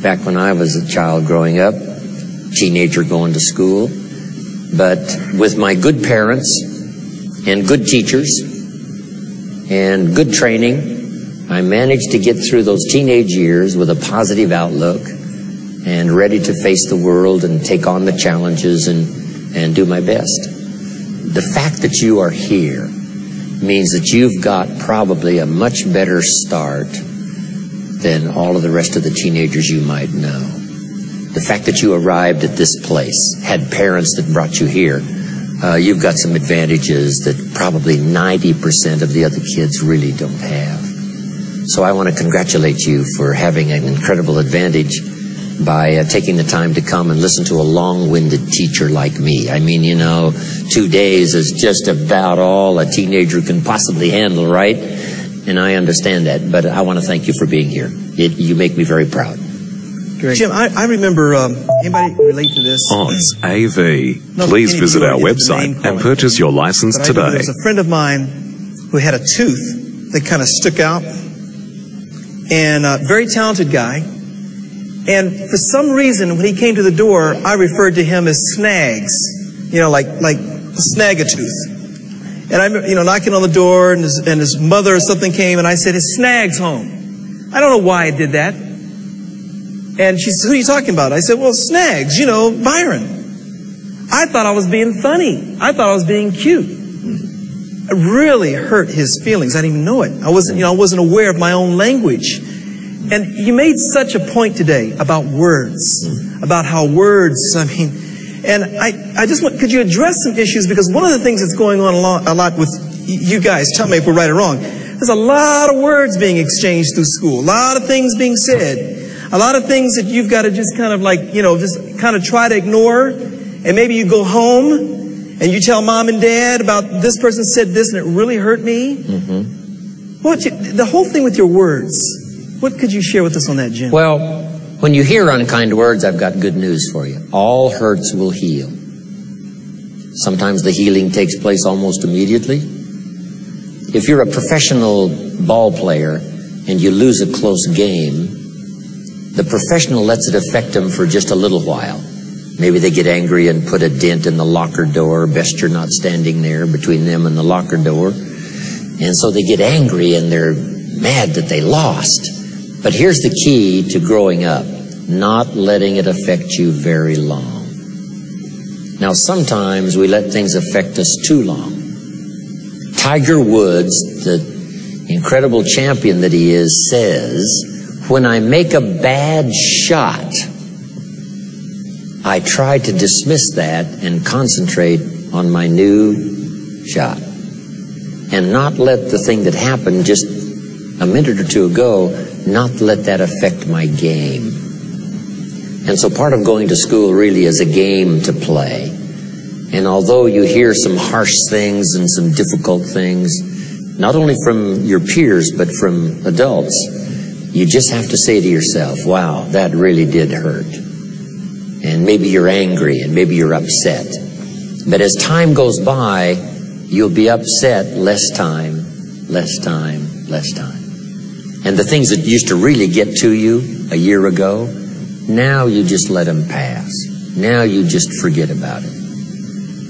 back when I was a child growing up, teenager going to school. But with my good parents and good teachers and good training, I managed to get through those teenage years with a positive outlook and ready to face the world and take on the challenges and do my best. The fact that you are here means that you've got probably a much better start than all of the rest of the teenagers you might know. the fact that you arrived at this place, had parents that brought you here, you've got some advantages that probably 90% of the other kids really don't have. So I want to congratulate you for having an incredible advantage by taking the time to come and listen to a long-winded teacher like me. I mean, you know, 2 days is just about all a teenager can possibly handle, right? And I understand that, but I want to thank you for being here. You make me very proud. Great. Jim, I remember, anybody relate to this? Odds AV. Please visit our website and purchase your license today. There was a friend of mine who had a tooth that kind of stuck out, and a very talented guy. And for some reason, when he came to the door, I referred to him as Snags, you know, like Snag-a-tooth. And I remember, you know, knocking on the door, and his mother or something came, and I said, "Is Snags home?" I don't know why I did that. And she said, "Who are you talking about?" I said, "Well, Snags, you know, Byron." I thought I was being funny. I thought I was being cute. It really hurt his feelings. I didn't even know it. I wasn't aware of my own language. And you made such a point today about words, about how words, I mean, and I just want, could you address some issues? Because one of the things that's going on a lot with you guys, tell me if we're right or wrong, there's a lot of words being exchanged through school, a lot of things being said, a lot of things that you've got to just kind of like, you know, just kind of try to ignore. And maybe you go home and you tell mom and dad about this person said this and it really hurt me. The whole thing with your words, what could you share with us on that, Jim? Well, when you hear unkind words, I've got good news for you. All hurts will heal. Sometimes the healing takes place almost immediately. If you're a professional ball player and you lose a close game, the professional lets it affect them for just a little while. Maybe they get angry and put a dent in the locker door. Best you're not standing there between them and the locker door. And so they get angry and they're mad that they lost. But here's the key to growing up, not letting it affect you very long. Now, sometimes we let things affect us too long. Tiger Woods, the incredible champion that he is, says, "When I make a bad shot, I try to dismiss that and concentrate on my new shot and not let the thing that happened just a minute or two ago, not let that affect my game." And so part of going to school really is a game to play. And although you hear some harsh things and some difficult things, not only from your peers but from adults, you just have to say to yourself, wow, that really did hurt. And maybe you're angry and maybe you're upset. But as time goes by, you'll be upset less time, less time, less time. And the things that used to really get to you a year ago, now you just let them pass. Now you just forget about it.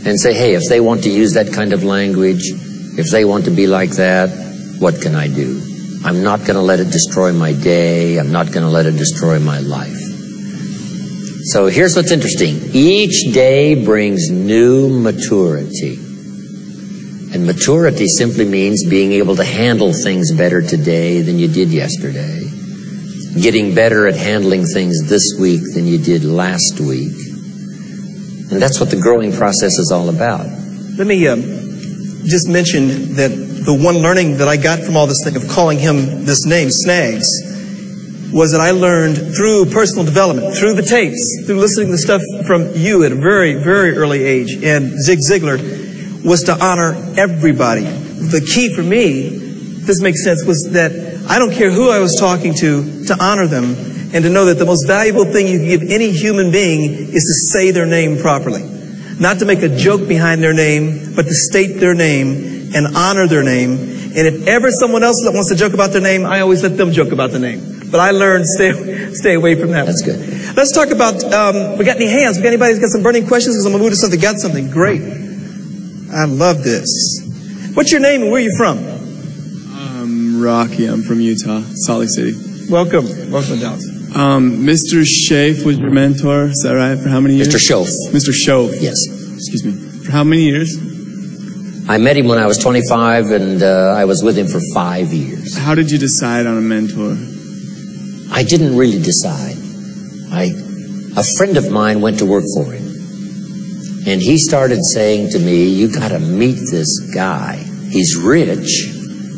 And say, hey, if they want to use that kind of language, if they want to be like that, what can I do? I'm not going to let it destroy my day. I'm not going to let it destroy my life. So here's what's interesting. Each day brings new maturity. And maturity simply means being able to handle things better today than you did yesterday. Getting better at handling things this week than you did last week. And that's what the growing process is all about. Let me just mention that the one learning that I got from all this thing of calling him this name, Snags, was that I learned through personal development, through the tapes, through listening to stuff from you at a very, very early age, and Zig Ziglar, was to honor everybody. The key for me, if this makes sense, was that I don't care who I was talking to honor them, and to know that the most valuable thing you can give any human being is to say their name properly. Not to make a joke behind their name, but to state their name and honor their name. And if ever someone else that wants to joke about their name, I always let them joke about the name. But I learned stay away from that. That's good. Let's talk about, we got any hands? We got anybody who's got some burning questions? Because I'm going to move to something. Got something great. I love this. What's your name and where are you from? Rocky. I'm from Utah, Salt Lake City. Welcome. Welcome to Dallas. Mr. Schaaf was your mentor, is that right? For how many years? Mr. Schoaf. Mr. Schoaf. Yes. Excuse me. For how many years? I met him when I was 25, and I was with him for 5 years. How did you decide on a mentor? I didn't really decide. a friend of mine went to work for him. And he started saying to me, you got to meet this guy. He's rich,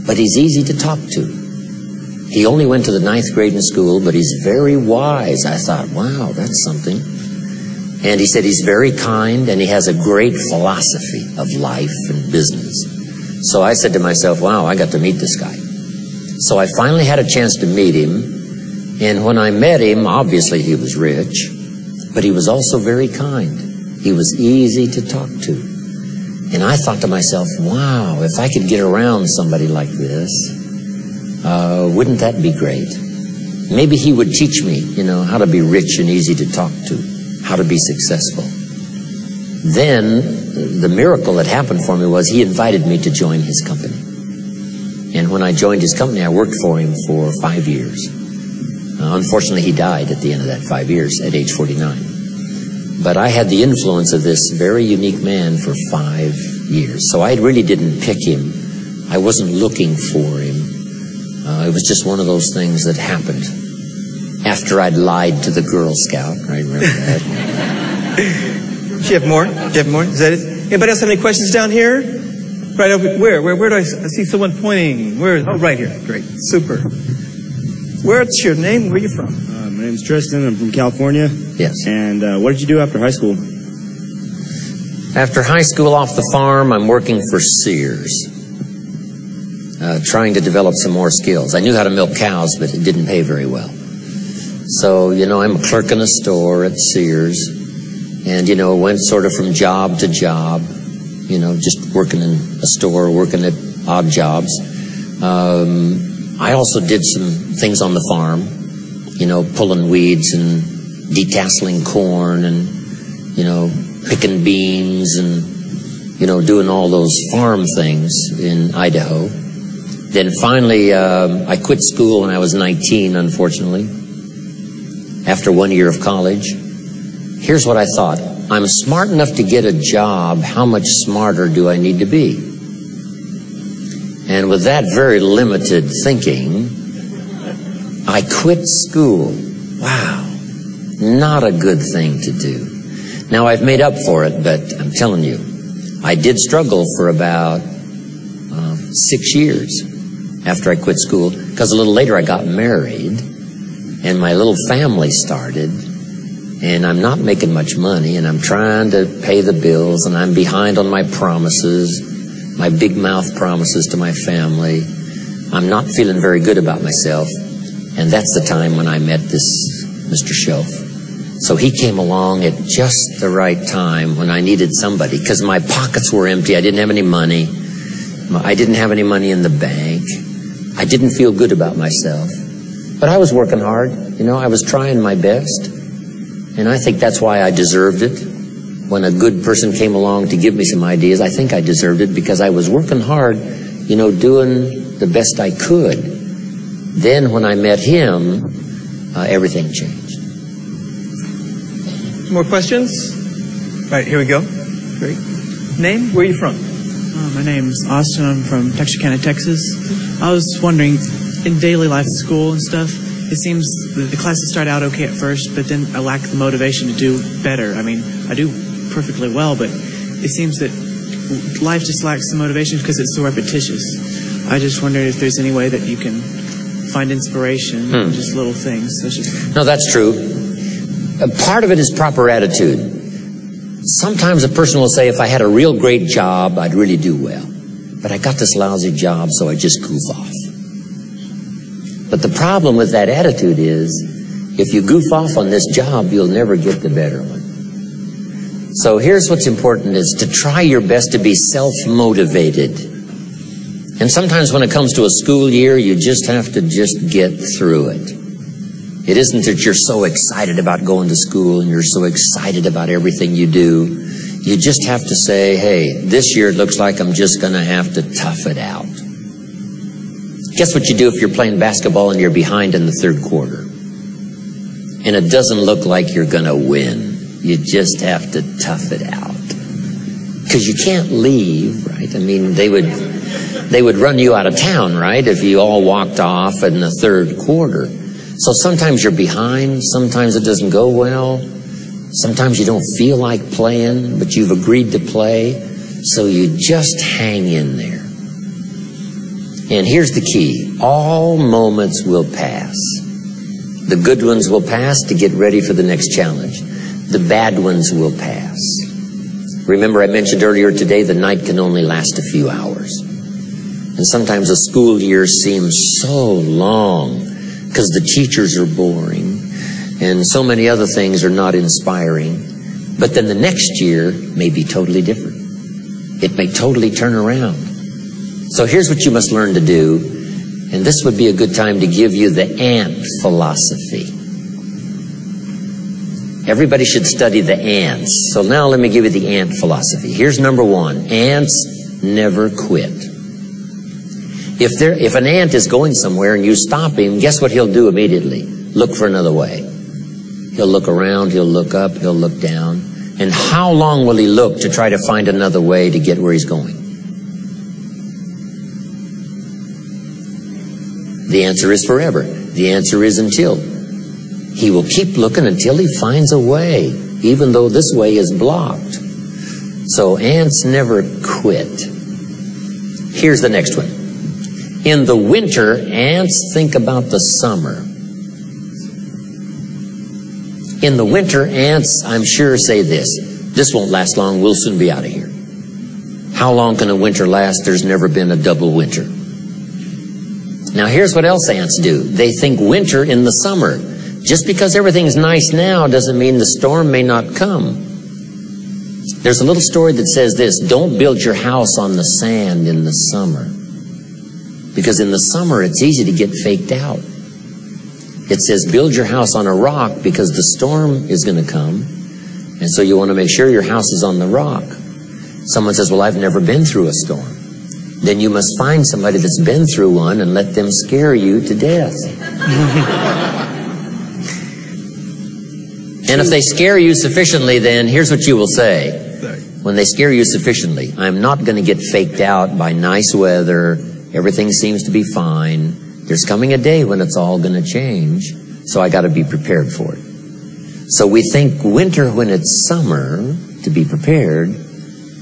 but he's easy to talk to. He only went to the 9th grade in school, but he's very wise. I thought, wow, that's something. And he said he's very kind, and he has a great philosophy of life and business. So I said to myself, wow, I got to meet this guy. So I finally had a chance to meet him. And when I met him, obviously he was rich, but he was also very kind. He was easy to talk to. And I thought to myself, wow, if I could get around somebody like this, wouldn't that be great? Maybe he would teach me, how to be rich and easy to talk to, how to be successful. Then the miracle that happened for me was he invited me to join his company. And when I joined his company, I worked for him for 5 years. Unfortunately, he died at the end of that 5 years at age 49. But I had the influence of this very unique man for 5 years. So I really didn't pick him. I wasn't looking for him. It was just one of those things that happened after I'd lied to the Girl Scout. Right, remember that? Jeff Moore? Jeff Moore? Is that it? Anybody else have any questions down here? Right over where do I see someone pointing? Oh, right here. Great. Super. What's your name? Where are you from? My name's Tristan. I'm from California. Yes. And what did you do after high school? After high school off the farm, I'm working for Sears, trying to develop some more skills. I knew how to milk cows, but it didn't pay very well. So, I'm a clerk in a store at Sears, and, went sort of from job to job, just working in a store, working at odd jobs. I also did some things on the farm, pulling weeds and detasseling corn and, picking beans and, doing all those farm things in Idaho. Then finally, I quit school when I was 19, unfortunately, after 1 year of college. Here's what I thought. I'm smart enough to get a job. How much smarter do I need to be? And with that very limited thinking, I quit school. Wow. Not a good thing to do. Now, I've made up for it, but I'm telling you, I did struggle for about 6 years after I quit school, because a little later I got married, and my little family started, and I'm not making much money, and I'm trying to pay the bills, and I'm behind on my promises, my big mouth promises to my family. I'm not feeling very good about myself, and that's the time when I met this Mr. Shoaff. So he came along at just the right time when I needed somebody, because my pockets were empty. I didn't have any money. I didn't have any money in the bank. I didn't feel good about myself. But I was working hard. I was trying my best. And I think that's why I deserved it. When a good person came along to give me some ideas, I think I deserved it because I was working hard, doing the best I could. Then when I met him, everything changed. More questions? Right, here we go. Great. Name? Where are you from? My name's Austin. I'm from Texarkana, Texas. I was wondering, in daily life, school and stuff, it seems the classes start out okay at first, but then I lack the motivation to do better. I mean, I do perfectly well, but it seems that life just lacks the motivation because it's so repetitious. I just wondered if there's any way that you can find inspiration in just little things. No, that's true. Part of it is proper attitude. Sometimes a person will say, if I had a real great job, I'd really do well. But I got this lousy job, so I just goof off. But the problem with that attitude is, if you goof off on this job, you'll never get the better one. So here's what's important, is to try your best to be self-motivated. And sometimes when it comes to a school year, you just have to get through it. It isn't that you're so excited about going to school and you're so excited about everything you do. You just have to say, hey, this year it looks like I'm just going to have to tough it out. Guess what you do if you're playing basketball and you're behind in the third quarter? And it doesn't look like you're going to win. You just have to tough it out. Because you can't leave, right? I mean, they would run you out of town, right, if you all walked off in the third quarter. So sometimes you're behind, sometimes it doesn't go well, Sometimes you don't feel like playing, but you've agreed to play, so you just hang in there. And here's the key. All moments will pass. The good ones will pass to get ready for the next challenge. The bad ones will pass. Remember, I mentioned earlier today, the night can only last a few hours. And sometimes a school year seems so long because the teachers are boring and so many other things are not inspiring. But then the next year may be totally different. It may totally turn around. So here's what you must learn to do, and this would be a good time to give you the ant philosophy. Everybody should study the ants. So now let me give you the ant philosophy. Here's number one. Ants never quit. If an ant is going somewhere and you stop him, guess what he'll do immediately? Look for another way. He'll look around, he'll look up, he'll look down. And how long will he look to try to find another way to get where he's going? The answer is forever. The answer is until. He will keep looking until he finds a way, even though this way is blocked. So ants never quit. Here's the next one. In the winter, ants think about the summer. In the winter, ants, I'm sure, say this. This won't last long. We'll soon be out of here. How long can a winter last? There's never been a double winter. Now, here's what else ants do. They think winter in the summer. Just because everything's nice now doesn't mean the storm may not come. There's a little story that says this. Don't build your house on the sand in the summer. Because in the summer, it's easy to get faked out. It says build your house on a rock because the storm is going to come. And so you want to make sure your house is on the rock. Someone says, well, I've never been through a storm. Then you must find somebody that's been through one and let them scare you to death. And if they scare you sufficiently, then here's what you will say. When they scare you sufficiently, I'm not going to get faked out by nice weather. Everything seems to be fine. There's coming a day when it's all going to change, so I got to be prepared for it. So we think winter when it's summer to be prepared,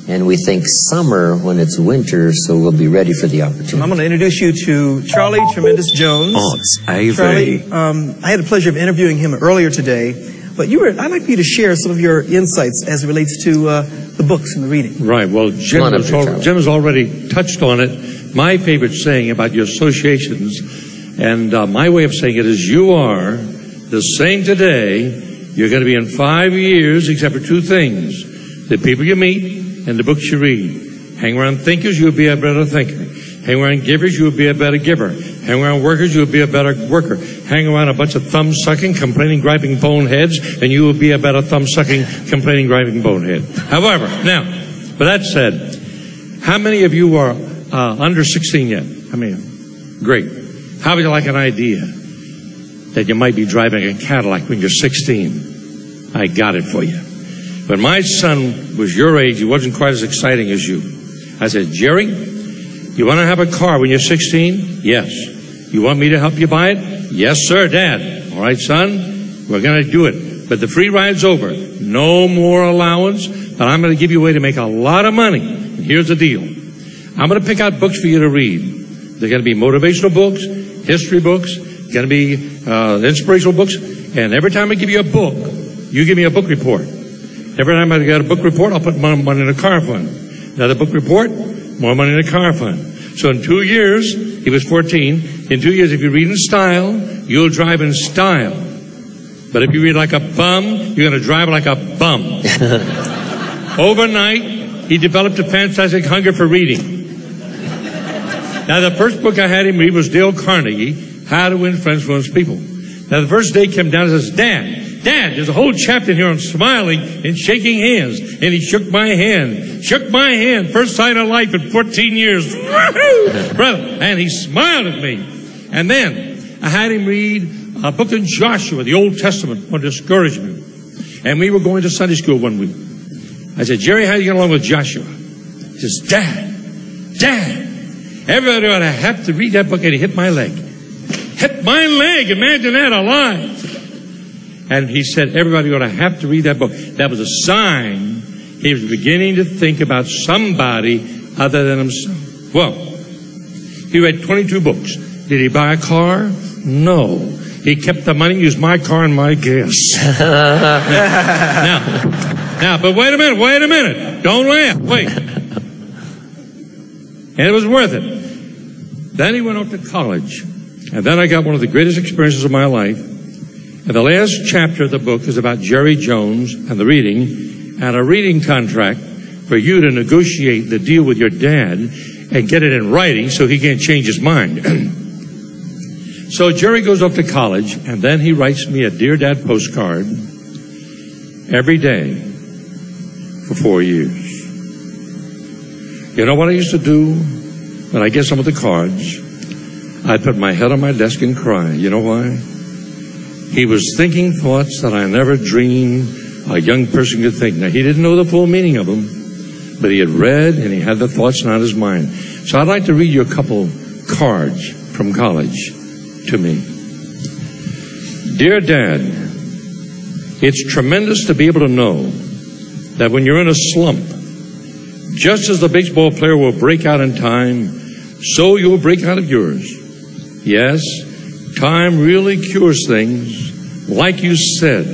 and we think summer when it's winter, so we'll be ready for the opportunity. I'm going to introduce you to Charlie Tremendous Jones. Odds AV. Charlie, I had the pleasure of interviewing him earlier today, but I'd like for you to share some of your insights as it relates to the books and the reading. Right. Well, Jim has already touched on it. My favorite saying about your associations, and my way of saying it is, you are the same today you're going to be in 5 years, except for two things: the people you meet and the books you read. Hang around thinkers, you'll be a better thinker. Hang around givers, you'll be a better giver. Hang around workers, you'll be a better worker. Hang around a bunch of thumb-sucking, complaining, griping boneheads, and you will be a better thumb-sucking, complaining, griping bonehead. However, now, with that said, how many of you are under 16 yet? I mean, great. How would you like an idea that you might be driving a Cadillac when you're 16? I got it for you. When my son was your age, he wasn't quite as exciting as you. I said, Jerry, you want to have a car when you're 16? Yes. You want me to help you buy it? Yes, sir, Dad. All right, son, we're going to do it. But the free ride's over. No more allowance, but I'm going to give you a way to make a lot of money. And here's the deal. I'm going to pick out books for you to read. They're going to be motivational books, history books, going to be inspirational books. And every time I give you a book, you give me a book report. Every time I get a book report, I'll put more money in a car fund. Another book report, more money in a car fund. So in 2 years, he was 14. In 2 years, if you read in style, you'll drive in style. But if you read like a bum, you're going to drive like a bum. Overnight, he developed a fantastic hunger for reading. Now, the first book I had him read was Dale Carnegie, How to Influence People. Now, the first day he came down and says, Dad, there's a whole chapter here on smiling and shaking hands. And he shook my hand. First sign of life in 14 years. Brother. And he smiled at me. And then I had him read a book in Joshua, the Old Testament, on discouragement. And we were going to Sunday school one week. I said, Jerry, how do you get along with Joshua? He says, Dad, everybody ought to have to read that book. And he hit my leg. Hit my leg. Imagine that, alive. And he said everybody ought to have to read that book. That was a sign he was beginning to think about somebody other than himself. Well, he read 22 books. Did he buy a car? No. He kept the money, used my car and my gas. Now, but wait a minute. Don't laugh. Wait. And it was worth it. Then he went off to college. And then I got one of the greatest experiences of my life. And the last chapter of the book is about Jerry Jones and the reading, and a reading contract for you to negotiate the deal with your dad and get it in writing so he can't change his mind. So Jerry goes off to college, and then he writes me a Dear Dad postcard every day for 4 years. You know what I used to do when I get some of the cards? I'd put my head on my desk and cry. You know why? He was thinking thoughts that I never dreamed a young person could think. Now, he didn't know the full meaning of them, but he had read and he had the thoughts on his mind. So I'd like to read you a couple cards from college to me. Dear Dad, it's tremendous to be able to know that when you're in a slump, just as the baseball player will break out in time, so you'll break out of yours. Yes, time really cures things. Like you said,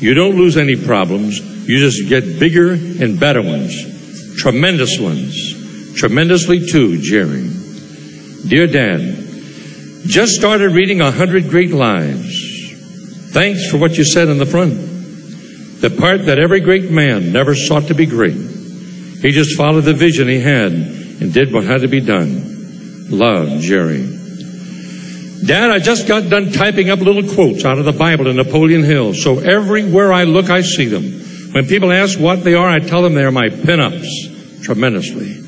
you don't lose any problems. You just get bigger and better ones. Tremendous ones. Tremendously too, Jerry. Dear Dad, just started reading 100 Great Lives. Thanks for what you said in the front. The part that every great man never sought to be great. He just followed the vision he had and did what had to be done. Love, Jerry. Dad, I just got done typing up little quotes out of the Bible in Napoleon Hill, so everywhere I look, I see them. When people ask what they are, I tell them they're my pin-ups. Tremendously.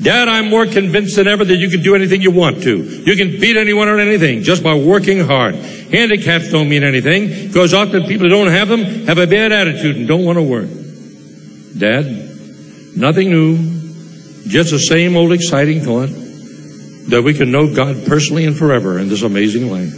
Dad, I'm more convinced than ever that you can do anything you want to. You can beat anyone on anything just by working hard. Handicaps don't mean anything, because often people who don't have them have a bad attitude and don't want to work. Dad, nothing new, just the same old exciting thought that we can know God personally and forever in this amazing life.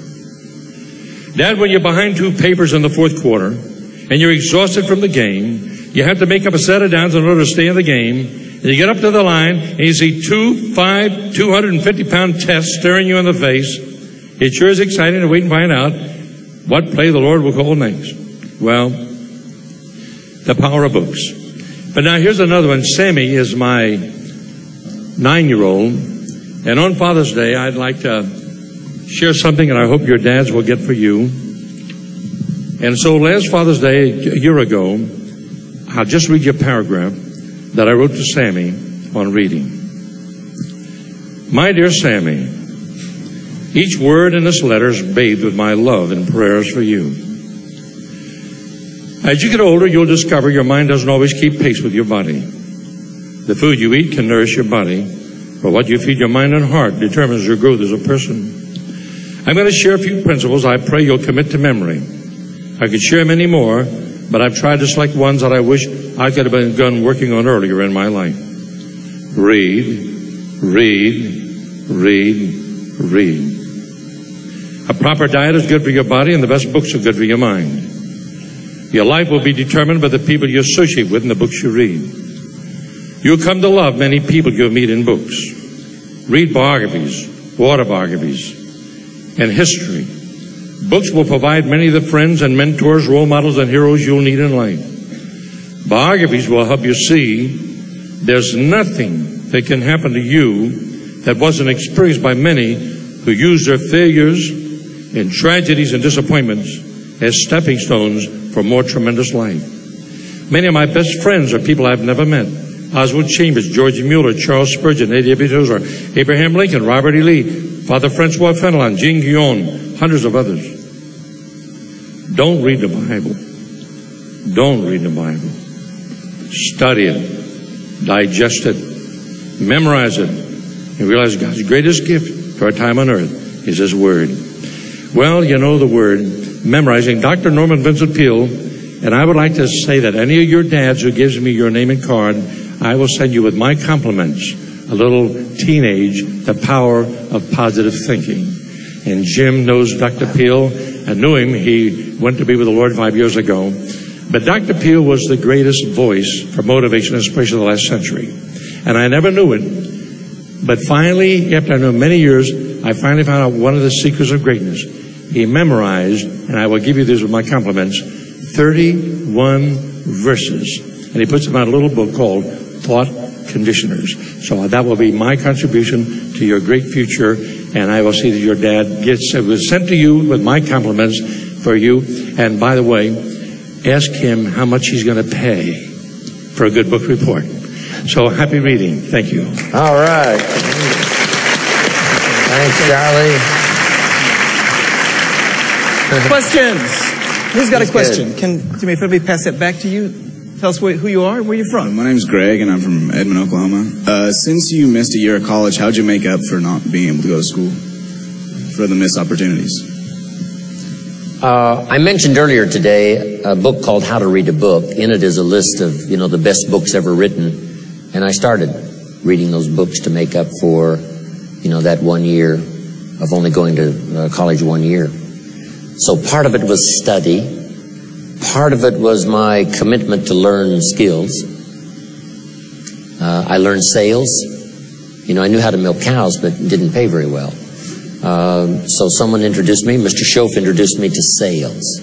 Dad, when you're behind 2 papers in the fourth quarter and you're exhausted from the game, you have to make up a set of downs in order to stay in the game, and you get up to the line and you see 2 250-pound tests staring you in the face. It sure is exciting to wait and find out what play the Lord will call next. Well, the power of books. But now here's another one. Sammy is my 9-year-old. And on Father's Day, I'd like to share something, and I hope your dads will get for you. And so last Father's Day, a year ago, I'll just read you a paragraph that I wrote to Sammy on reading. My dear Sammy, each word in this letter is bathed with my love and prayers for you. As you get older, you'll discover your mind doesn't always keep pace with your body. The food you eat can nourish your body, but what you feed your mind and heart determines your growth as a person. I'm going to share a few principles I pray you'll commit to memory. I could share many more, but I've tried to select ones that I wish I could have begun working on earlier in my life. Read, read, read, read. A proper diet is good for your body, and the best books are good for your mind. Your life will be determined by the people you associate with and the books you read. You'll come to love many people you'll meet in books. Read biographies, autobiographies, and history. Books will provide many of the friends and mentors, role models, and heroes you'll need in life. Biographies will help you see there's nothing that can happen to you that wasn't experienced by many who used their failures and tragedies and disappointments as stepping stones for a more tremendous life. Many of my best friends are people I've never met. Oswald Chambers, George Mueller, Charles Spurgeon, Eddie Tozer, Abraham Lincoln, Robert E. Lee, Father Francois Fenelon, Jean Guyon, hundreds of others. Don't read the Bible. Don't read the Bible. Study it. Digest it. Memorize it. And realize God's greatest gift to our time on earth is His Word. Well, you know the Word. Memorizing. Dr. Norman Vincent Peale, and I would like to say that any of your dads who gives me your name and card, I will send you with my compliments a little teenage, The Power of Positive Thinking. And Jim knows Dr. Peale, I knew him. He went to be with the Lord 5 years ago. But Dr. Peel was the greatest voice for motivation and inspiration of the last century. And I never knew it. But finally, after I knew many years, I finally found out one of the secrets of greatness. He memorized, and I will give you these with my compliments, 31 verses. And he puts them in a little book called Thought Conditioners. So that will be my contribution to your great future, and I will see that your dad was sent to you with my compliments for you. And by the way, ask him how much he's going to pay for a good book report. So happy reading. Thank you. All right. Thanks, Charlie. Questions? Who's got a question? Good. Do me a favor, pass that back to you? Tell us who you are and where you're from. My name's Greg, and I'm from Edmond, Oklahoma. Since you missed a year of college, how'd you make up for not being able to go to school? For the missed opportunities? I mentioned earlier today a book called How to Read a Book. In it is a list of, the best books ever written. And I started reading those books to make up for, that 1 year of only going to college 1 year. So part of it was study. Part of it was my commitment to learn skills. I learned sales. I knew how to milk cows, but didn't pay very well. So someone introduced me, Mr. Schoaf introduced me to sales.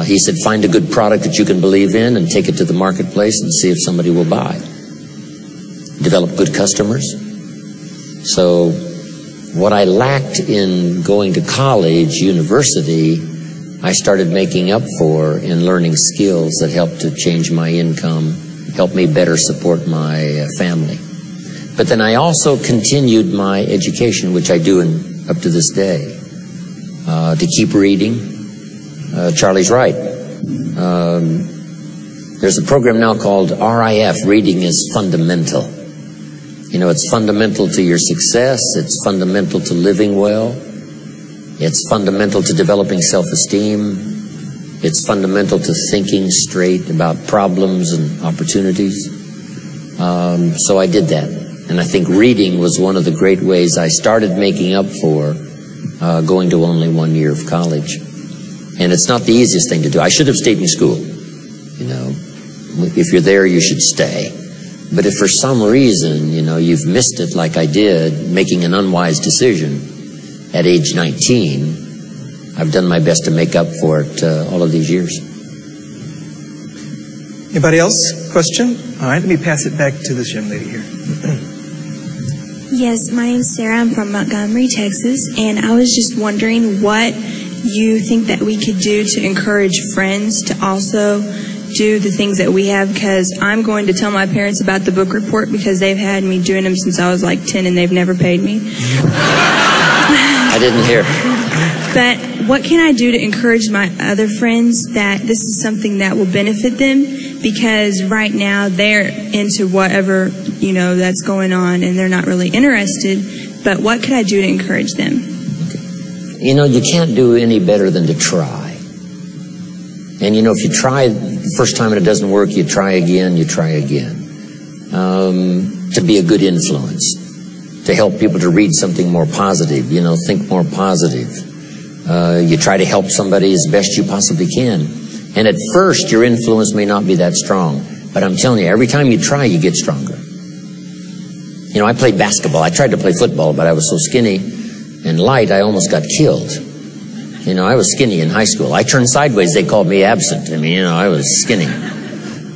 He said, find a good product that you can believe in and take it to the marketplace and see if somebody will buy. Develop good customers. So what I lacked in going to college, university, I started making up for in learning skills that helped to change my income, helped me better support my family. But then I also continued my education, which I do up to this day, to keep reading. Charlie's right. There's a program now called RIF, Reading is Fundamental. It's fundamental to your success. It's fundamental to living well. It's fundamental to developing self-esteem. It's fundamental to thinking straight about problems and opportunities. So I did that. And I think reading was one of the great ways I started making up for going to only 1 year of college. And it's not the easiest thing to do. I should have stayed in school. If you're there, you should stay. But if for some reason, you've missed it like I did, making an unwise decision at age 19, I've done my best to make up for it all of these years. Anybody else? Question? All right, let me pass it back to this young lady here. Yes, my name's Sarah. I'm from Montgomery, Texas, and I was just wondering what you think that we could do to encourage friends to also do the things that we have, because I'm going to tell my parents about the book report because they've had me doing them since I was like 10 and they've never paid me. I didn't hear. But what can I do to encourage my other friends that this is something that will benefit them? Because right now they're into whatever, that's going on and they're not really interested. But what could I do to encourage them? You can't do any better than to try. And if you try the first time and it doesn't work, you try again, to be a good influence, to help people to read something more positive, think more positive. You try to help somebody as best you possibly can. And at first, your influence may not be that strong. But I'm telling you, every time you try, you get stronger. I played basketball. I tried to play football, but I was so skinny and light, I almost got killed. I was skinny in high school. I turned sideways, they called me absent. I was skinny.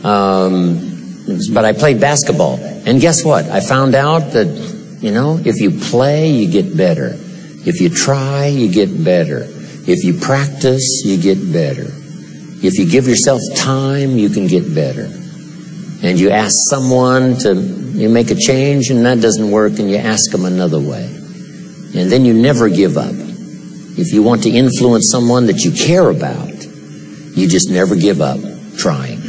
But I played basketball. And guess what? I found out that, if you play, you get better. If you try, you get better. If you practice, you get better. If you give yourself time, you can get better. And you ask someone you make a change and that doesn't work, and you ask them another way. And then you never give up. If you want to influence someone that you care about, you just never give up trying.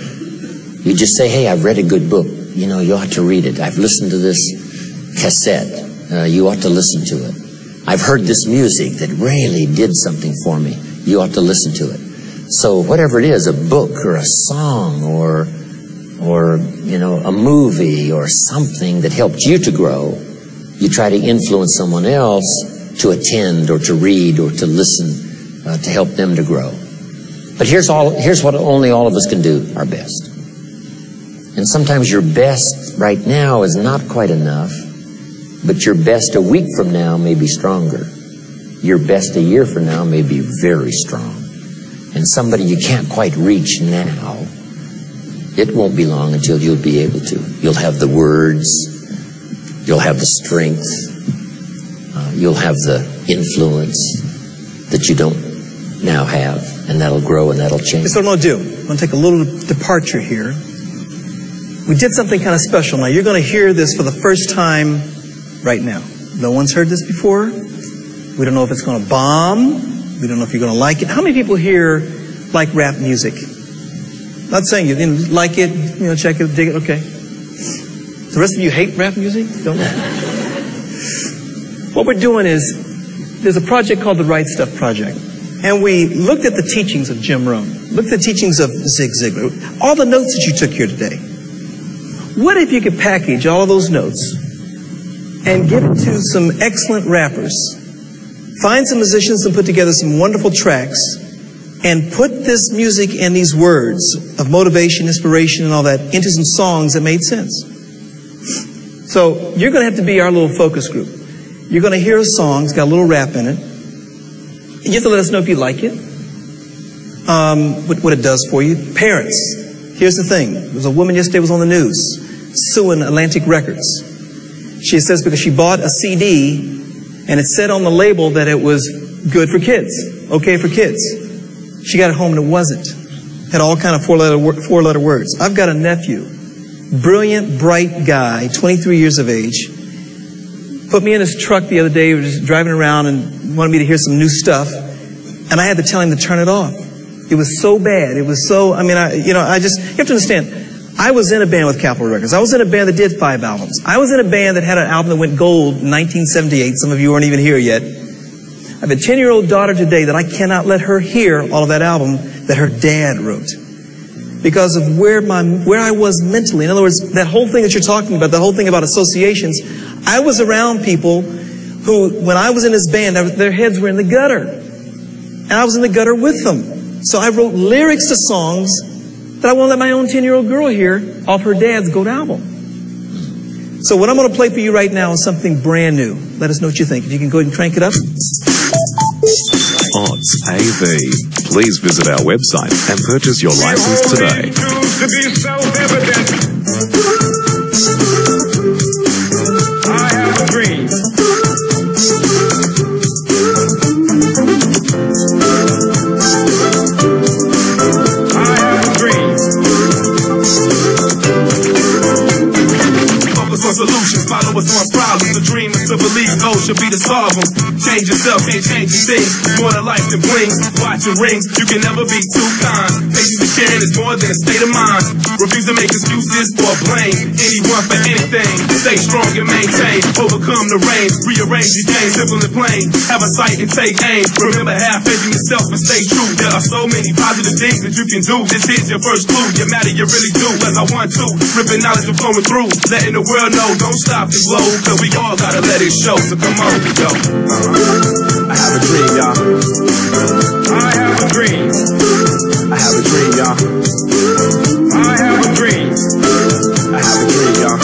You just say, hey, I've read a good book. You ought to read it. I've listened to this cassette. You ought to listen to it. I've heard this music that really did something for me. You ought to listen to it. So whatever it is, a book or a song or a movie or something that helped you to grow, you try to influence someone else to attend or to read or to listen to help them to grow. But here's what only all of us can do, our best. And sometimes your best right now is not quite enough, but your best a week from now may be stronger. Your best a year from now may be very strong. And somebody you can't quite reach now, it won't be long until you'll be able to. You'll have the words, you'll have the strength, you'll have the influence that you don't now have, and that'll grow and that'll change. That's what I'm going to do. I'm going to take a little departure here. We did something kind of special. Now, you're going to hear this for the first time right now. No one's heard this before. We don't know if it's going to bomb. We don't know if you're going to like it. How many people here like rap music? Not saying you didn't like it, check it, dig it, okay. The rest of you hate rap music? Don't know. What we're doing is, there's a project called the Right Stuff Project. And we looked at the teachings of Jim Rohn, looked at the teachings of Zig Ziglar, all the notes that you took here today. What if you could package all of those notes and give it to some excellent rappers, find some musicians and put together some wonderful tracks, and put this music and these words of motivation, inspiration, and all that into some songs that made sense? So you're going to have to be our little focus group. You're going to hear a song, it's got a little rap in it. You have to let us know if you like it, what it does for you. Parents, here's the thing. There was a woman yesterday was on the news suing Atlantic Records. She says because she bought a CD and it said on the label that it was good for kids, okay for kids. She got it home and it wasn't. Had all kind of four-letter words. I've got a nephew, brilliant, bright guy, 23 years of age. Put me in his truck the other day. He was just driving around and wanted me to hear some new stuff. And I had to tell him to turn it off. It was so bad. It was so, you have to understand, I was in a band with Capitol Records. I was in a band that did 5 albums. I was in a band that had an album that went gold in 1978. Some of you weren't even here yet. I have a 10-year-old daughter today that I cannot let her hear all of that album that her dad wrote. Because of where I was mentally. In other words, that whole thing that you're talking about, the whole thing about associations, I was around people who, when I was in this band, their heads were in the gutter. And I was in the gutter with them. So I wrote lyrics to songs that I won't let my own 10-year-old girl hear off her dad's gold album. So what I'm going to play for you right now is something brand new. Let us know what you think. If you can go ahead and crank it up. Odds AV. Please visit our website and purchase your license today. I have a dream. Solutions, follow us on problems. The dream is to believe goals should be to solve them. Change yourself, can't change your things. More than life than bling, watch your rings. You can never be too kind. Patience and caring is more than a state of mind. Refuse to make excuses or blame anyone for anything. Stay strong and maintain. Overcome the rain. Rearrange your game, simple and plain. Have a sight and take aim. Remember, have faith in yourself and stay true. There are so many positive things that you can do. This is your first clue. You matter, you really do. As I want to, ripping knowledge and flowing through, letting the world know. Don't stop the flow, cause we all gotta let it show. So come on, yo. I have a dream, y'all. I have a dream. I have a dream, y'all. I have a dream. I have a dream, y'all.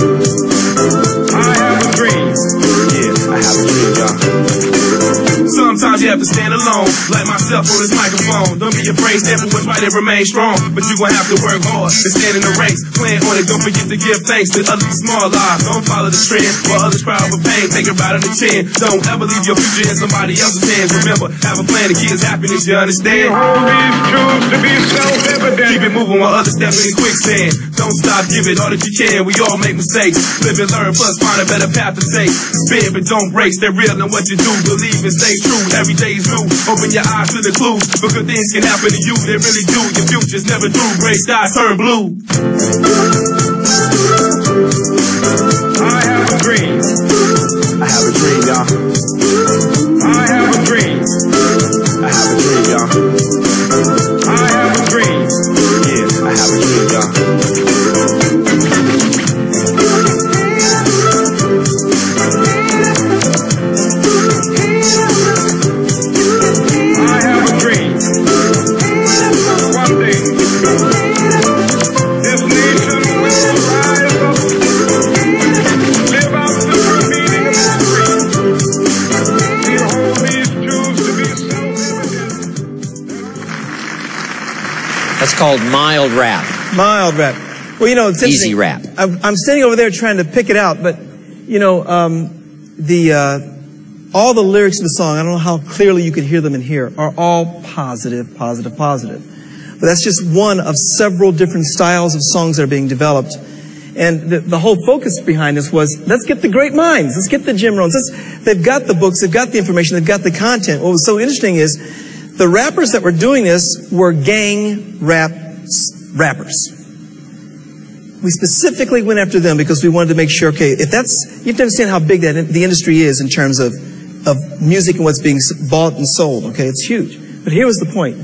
I have a dream. Yeah, I have a dream, y'all. Sometimes you have to stand alone, like myself on this microphone. Don't be afraid, stand for what's right and remain strong. But you gon' have to work hard to stand in the race. Plan on it, don't forget to give thanks to other small lives. Don't follow the trend, while others cry over pain. Take it right on the chin. Don't ever leave your future in somebody else's hands. Remember, have a plan to kids' happiness, you understand? Hold these truths to be self-evident. Keep it moving while others step in quicksand. Don't stop, give it all that you can. We all make mistakes. Live and learn, plus find a better path to take. Spin, but don't race. They're real in what you do. Believe and stay true. Every day is new. Open your eyes to the clues. But good things can happen to you. They really do. Your future's never through. Gray skies turn blue. I have a dream. I have a dream, y'all. I have a dream. I have a dream, y'all. I have a dream. Yeah, I have a dream, y'all. I have a dream. That's called mild rap. Mild rap. Well, you know, it's easy rap. I'm standing over there trying to pick it out, but you know, all the lyrics of the song, I don't know how clearly you could hear them in here, are all positive, positive, positive. But that's just one of several different styles of songs that are being developed. And the whole focus behind this was, let's get the great minds. Let's get the Jim Rohns. They've got the books, they've got the information, they've got the content. What was so interesting is the rappers that were doing this were gang rappers. We specifically went after them because we wanted to make sure, okay, if that's, you have to understand how big that the industry is in terms of music and what's being bought and sold, okay? It's huge. But here was the point.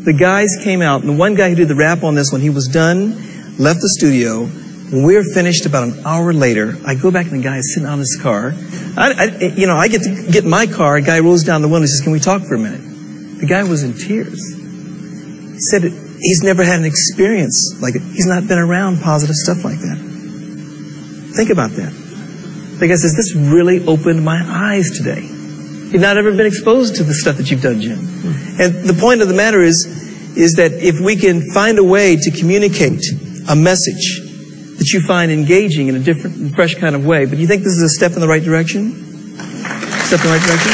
The guys came out, and the one guy who did the rap on this, when he was done, left the studio. When we were finished about an hour later, I go back and the guy is sitting on his car. I get to get in my car, a guy rolls down the window and says, can we talk for a minute? The guy was in tears. He said he's never had an experience like it. He's not been around positive stuff like that. Think about that. The guy says, this really opened my eyes today. You've not ever been exposed to the stuff that you've done, Jim. And the point of the matter is that if we can find a way to communicate a message that you find engaging in a different and fresh kind of way, but you think this is a step in the right direction? Step in the right direction?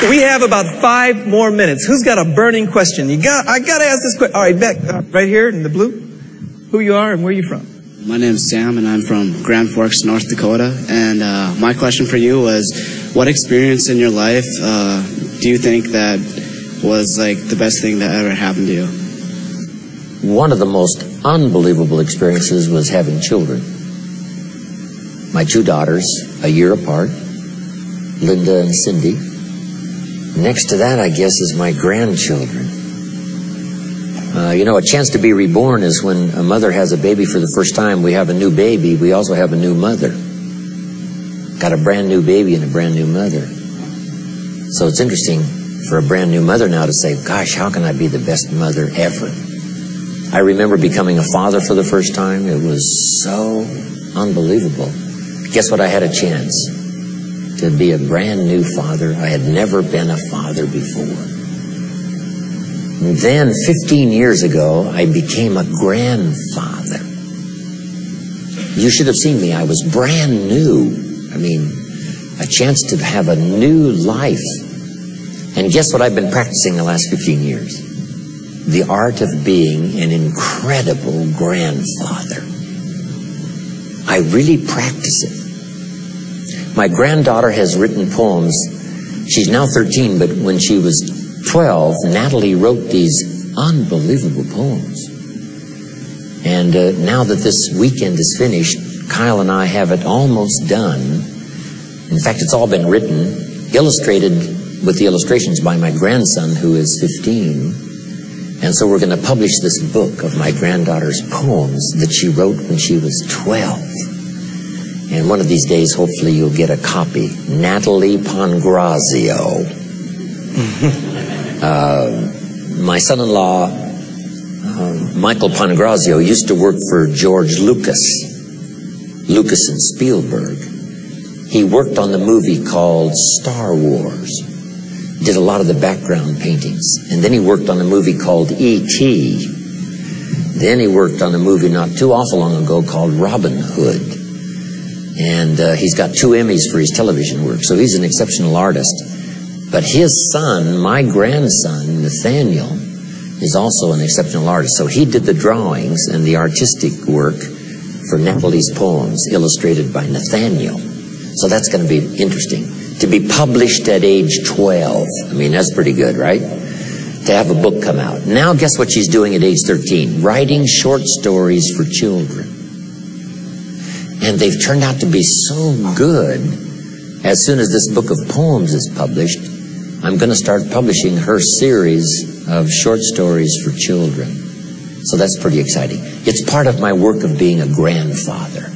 We have about 5 more minutes. Who's got a burning question? I gotta ask this question. All right, back right here in the blue. Who you are and where you from? My name's Sam, and I'm from Grand Forks, North Dakota. And my question for you was, what experience in your life do you think that was like the best thing that ever happened to you? One of the most unbelievable experiences was having children. My 2 daughters, a year apart, Linda and Cindy. Next to that, I guess, is my grandchildren. A chance to be reborn is when a mother has a baby for the first time. We have a new baby. We also have a new mother. Got a brand new baby and a brand new mother. So it's interesting for a brand new mother now to say, gosh, how can I be the best mother ever? I remember becoming a father for the first time. It was so unbelievable. Guess what? I had a chance to be a brand new father. I had never been a father before. And then 15 years ago, I became a grandfather. You should have seen me. I was brand new. I mean, a chance to have a new life. And guess what I've been practicing the last 15 years? The art of being an incredible grandfather. I really practice it. My granddaughter has written poems. She's now 13, but when she was 12, Natalie wrote these unbelievable poems. And now that this weekend is finished, Kyle and I have it almost done. In fact, it's all been written, illustrated with the illustrations by my grandson, who is 15. And so we're going to publish this book of my granddaughter's poems that she wrote when she was 12. And one of these days, hopefully, you'll get a copy. Natalie Pangrazio. My son-in-law, Michael Pangrazio, used to work for George Lucas and Spielberg. He worked on the movie called Star Wars. Did a lot of the background paintings. And then he worked on a movie called E.T. Then he worked on a movie not too awful long ago called Robin Hood. And he's got 2 Emmys for his television work, so he's an exceptional artist. But his son, my grandson, Nathaniel, is also an exceptional artist. So he did the drawings and the artistic work for Natalie's poems, illustrated by Nathaniel. So that's going to be interesting. To be published at age 12. I mean, that's pretty good, right? To have a book come out. Now, guess what she's doing at age 13? Writing short stories for children. And they've turned out to be so good. As soon as this book of poems is published, I'm going to start publishing her series of short stories for children. So that's pretty exciting. It's part of my work of being a grandfather.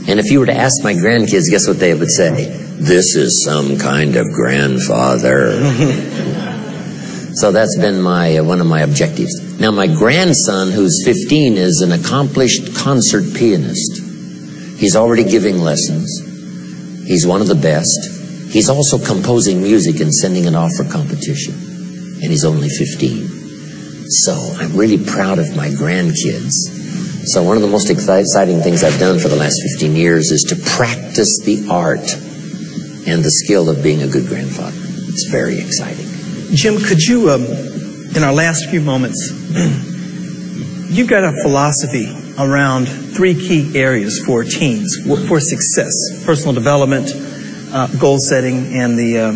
And if you were to ask my grandkids, guess what they would say? This is some kind of grandfather. So that's been one of my objectives. Now, my grandson, who's 15, is an accomplished concert pianist. He's already giving lessons. He's one of the best. He's also composing music and sending it off for competition. And he's only 15. So I'm really proud of my grandkids. So one of the most exciting things I've done for the last 15 years is to practice the art and the skill of being a good grandfather. It's very exciting. Jim, could you, in our last few moments, you've got a philosophy around 3 key areas for teens, for success: personal development, goal setting, and the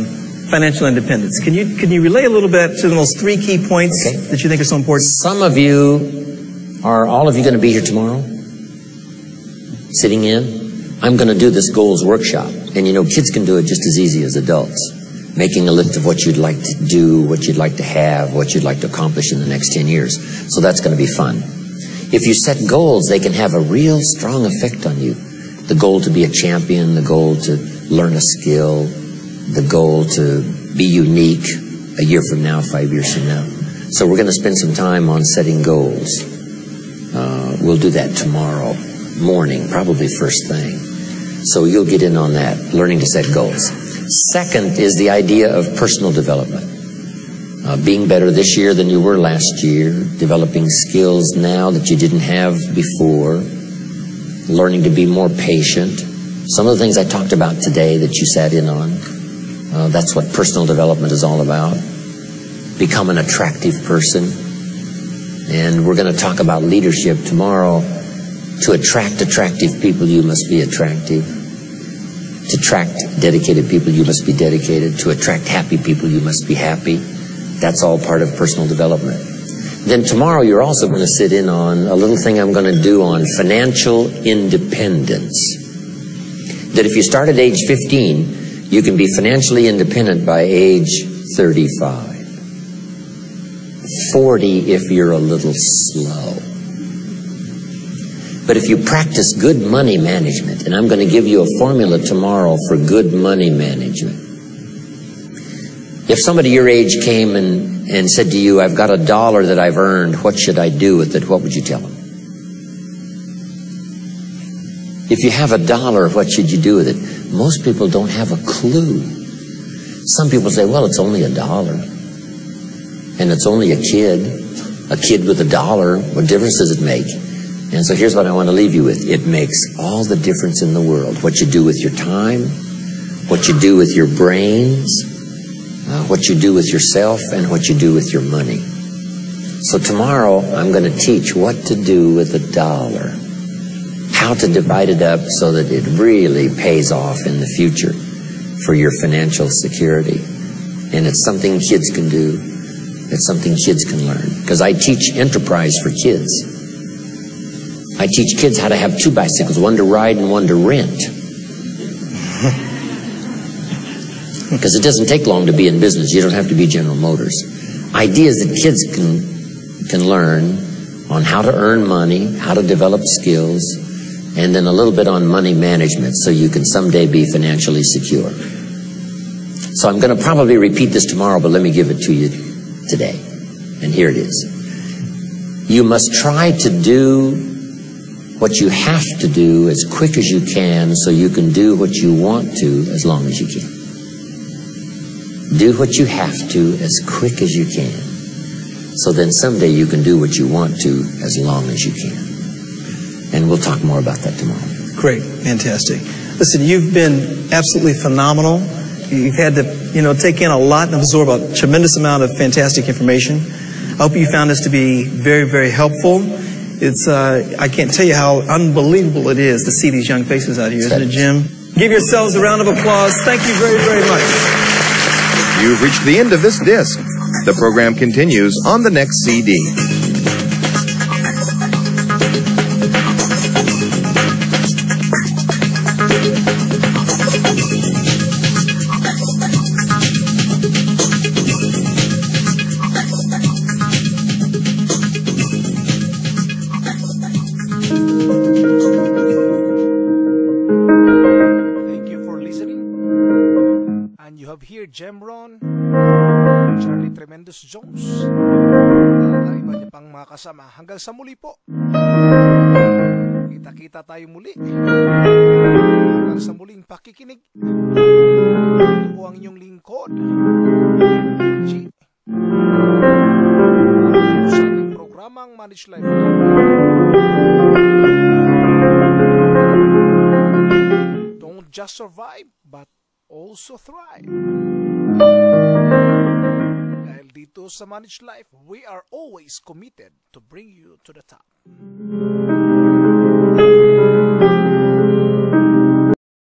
financial independence. Can you relay a little bit to those 3 key points that you think are so important? Some of you, are all of you going to be here tomorrow? Sitting in? I'm going to do this goals workshop. And you know, kids can do it just as easy as adults. Making a list of what you'd like to do, what you'd like to have, what you'd like to accomplish in the next 10 years. So that's going to be fun. If you set goals, they can have a real strong effect on you. The goal to be a champion, the goal to learn a skill, the goal to be unique a year from now, 5 years from now. So we're going to spend some time on setting goals. We'll do that tomorrow morning, probably first thing. So you'll get in on that, learning to set goals. Second is the idea of personal development. Being better this year than you were last year, developing skills now that you didn't have before, learning to be more patient. Some of the things I talked about today that you sat in on, that's what personal development is all about. Become an attractive person. And we're going to talk about leadership tomorrow. To attract attractive people, you must be attractive. To attract dedicated people, you must be dedicated. To attract happy people, you must be happy. That's all part of personal development. Then tomorrow, you're also going to sit in on a little thing I'm going to do on financial independence. That if you start at age 15, you can be financially independent by age 35. 40 if you're a little slow. But if you practice good money management, and I'm going to give you a formula tomorrow for good money management. If somebody your age came and said to you, I've got $1 that I've earned, what should I do with it? What would you tell them? If you have $1, what should you do with it? Most people don't have a clue. Some people say, well, it's only $1. And it's only a kid with $1. What difference does it make? And so here's what I want to leave you with. It makes all the difference in the world. What you do with your time, what you do with your brains, what you do with yourself, and what you do with your money. So tomorrow, I'm going to teach what to do with $1. How to divide it up so that it really pays off in the future for your financial security. And it's something kids can do. It's something kids can learn. Because I teach enterprise for kids. I teach kids how to have 2 bicycles, one to ride and one to rent. Because it doesn't take long to be in business. You don't have to be General Motors. Ideas that kids can learn on how to earn money, how to develop skills, and then a little bit on money management so you can someday be financially secure. So I'm going to probably repeat this tomorrow, but let me give it to you today. And here it is. You must try to do what you have to do as quick as you can so you can do what you want to as long as you can. Do what you have to as quick as you can. So then someday you can do what you want to as long as you can. And we'll talk more about that tomorrow. Great. Fantastic. Listen, you've been absolutely phenomenal. You've had to, take in a lot and absorb a tremendous amount of fantastic information. I hope you found this to be very, very helpful. It's, I can't tell you how unbelievable it is to see these young faces out here, isn't it, Jim? Give yourselves a round of applause. Thank you very, very much. You've reached the end of this disc. The program continues on the next CD. Jemron, Charlie Tremendous Jones, ang iba niya pang mga kasama. Hanggang sa muli po. Kita-kita tayo muli. Hanggang sa muling pakikinig. Ito po ang inyong lingkod, G. Sa ating programang Manage Life. Don't just survive, but also thrive. Dahil dito sa Manage Life, we are always committed to bring you to the top.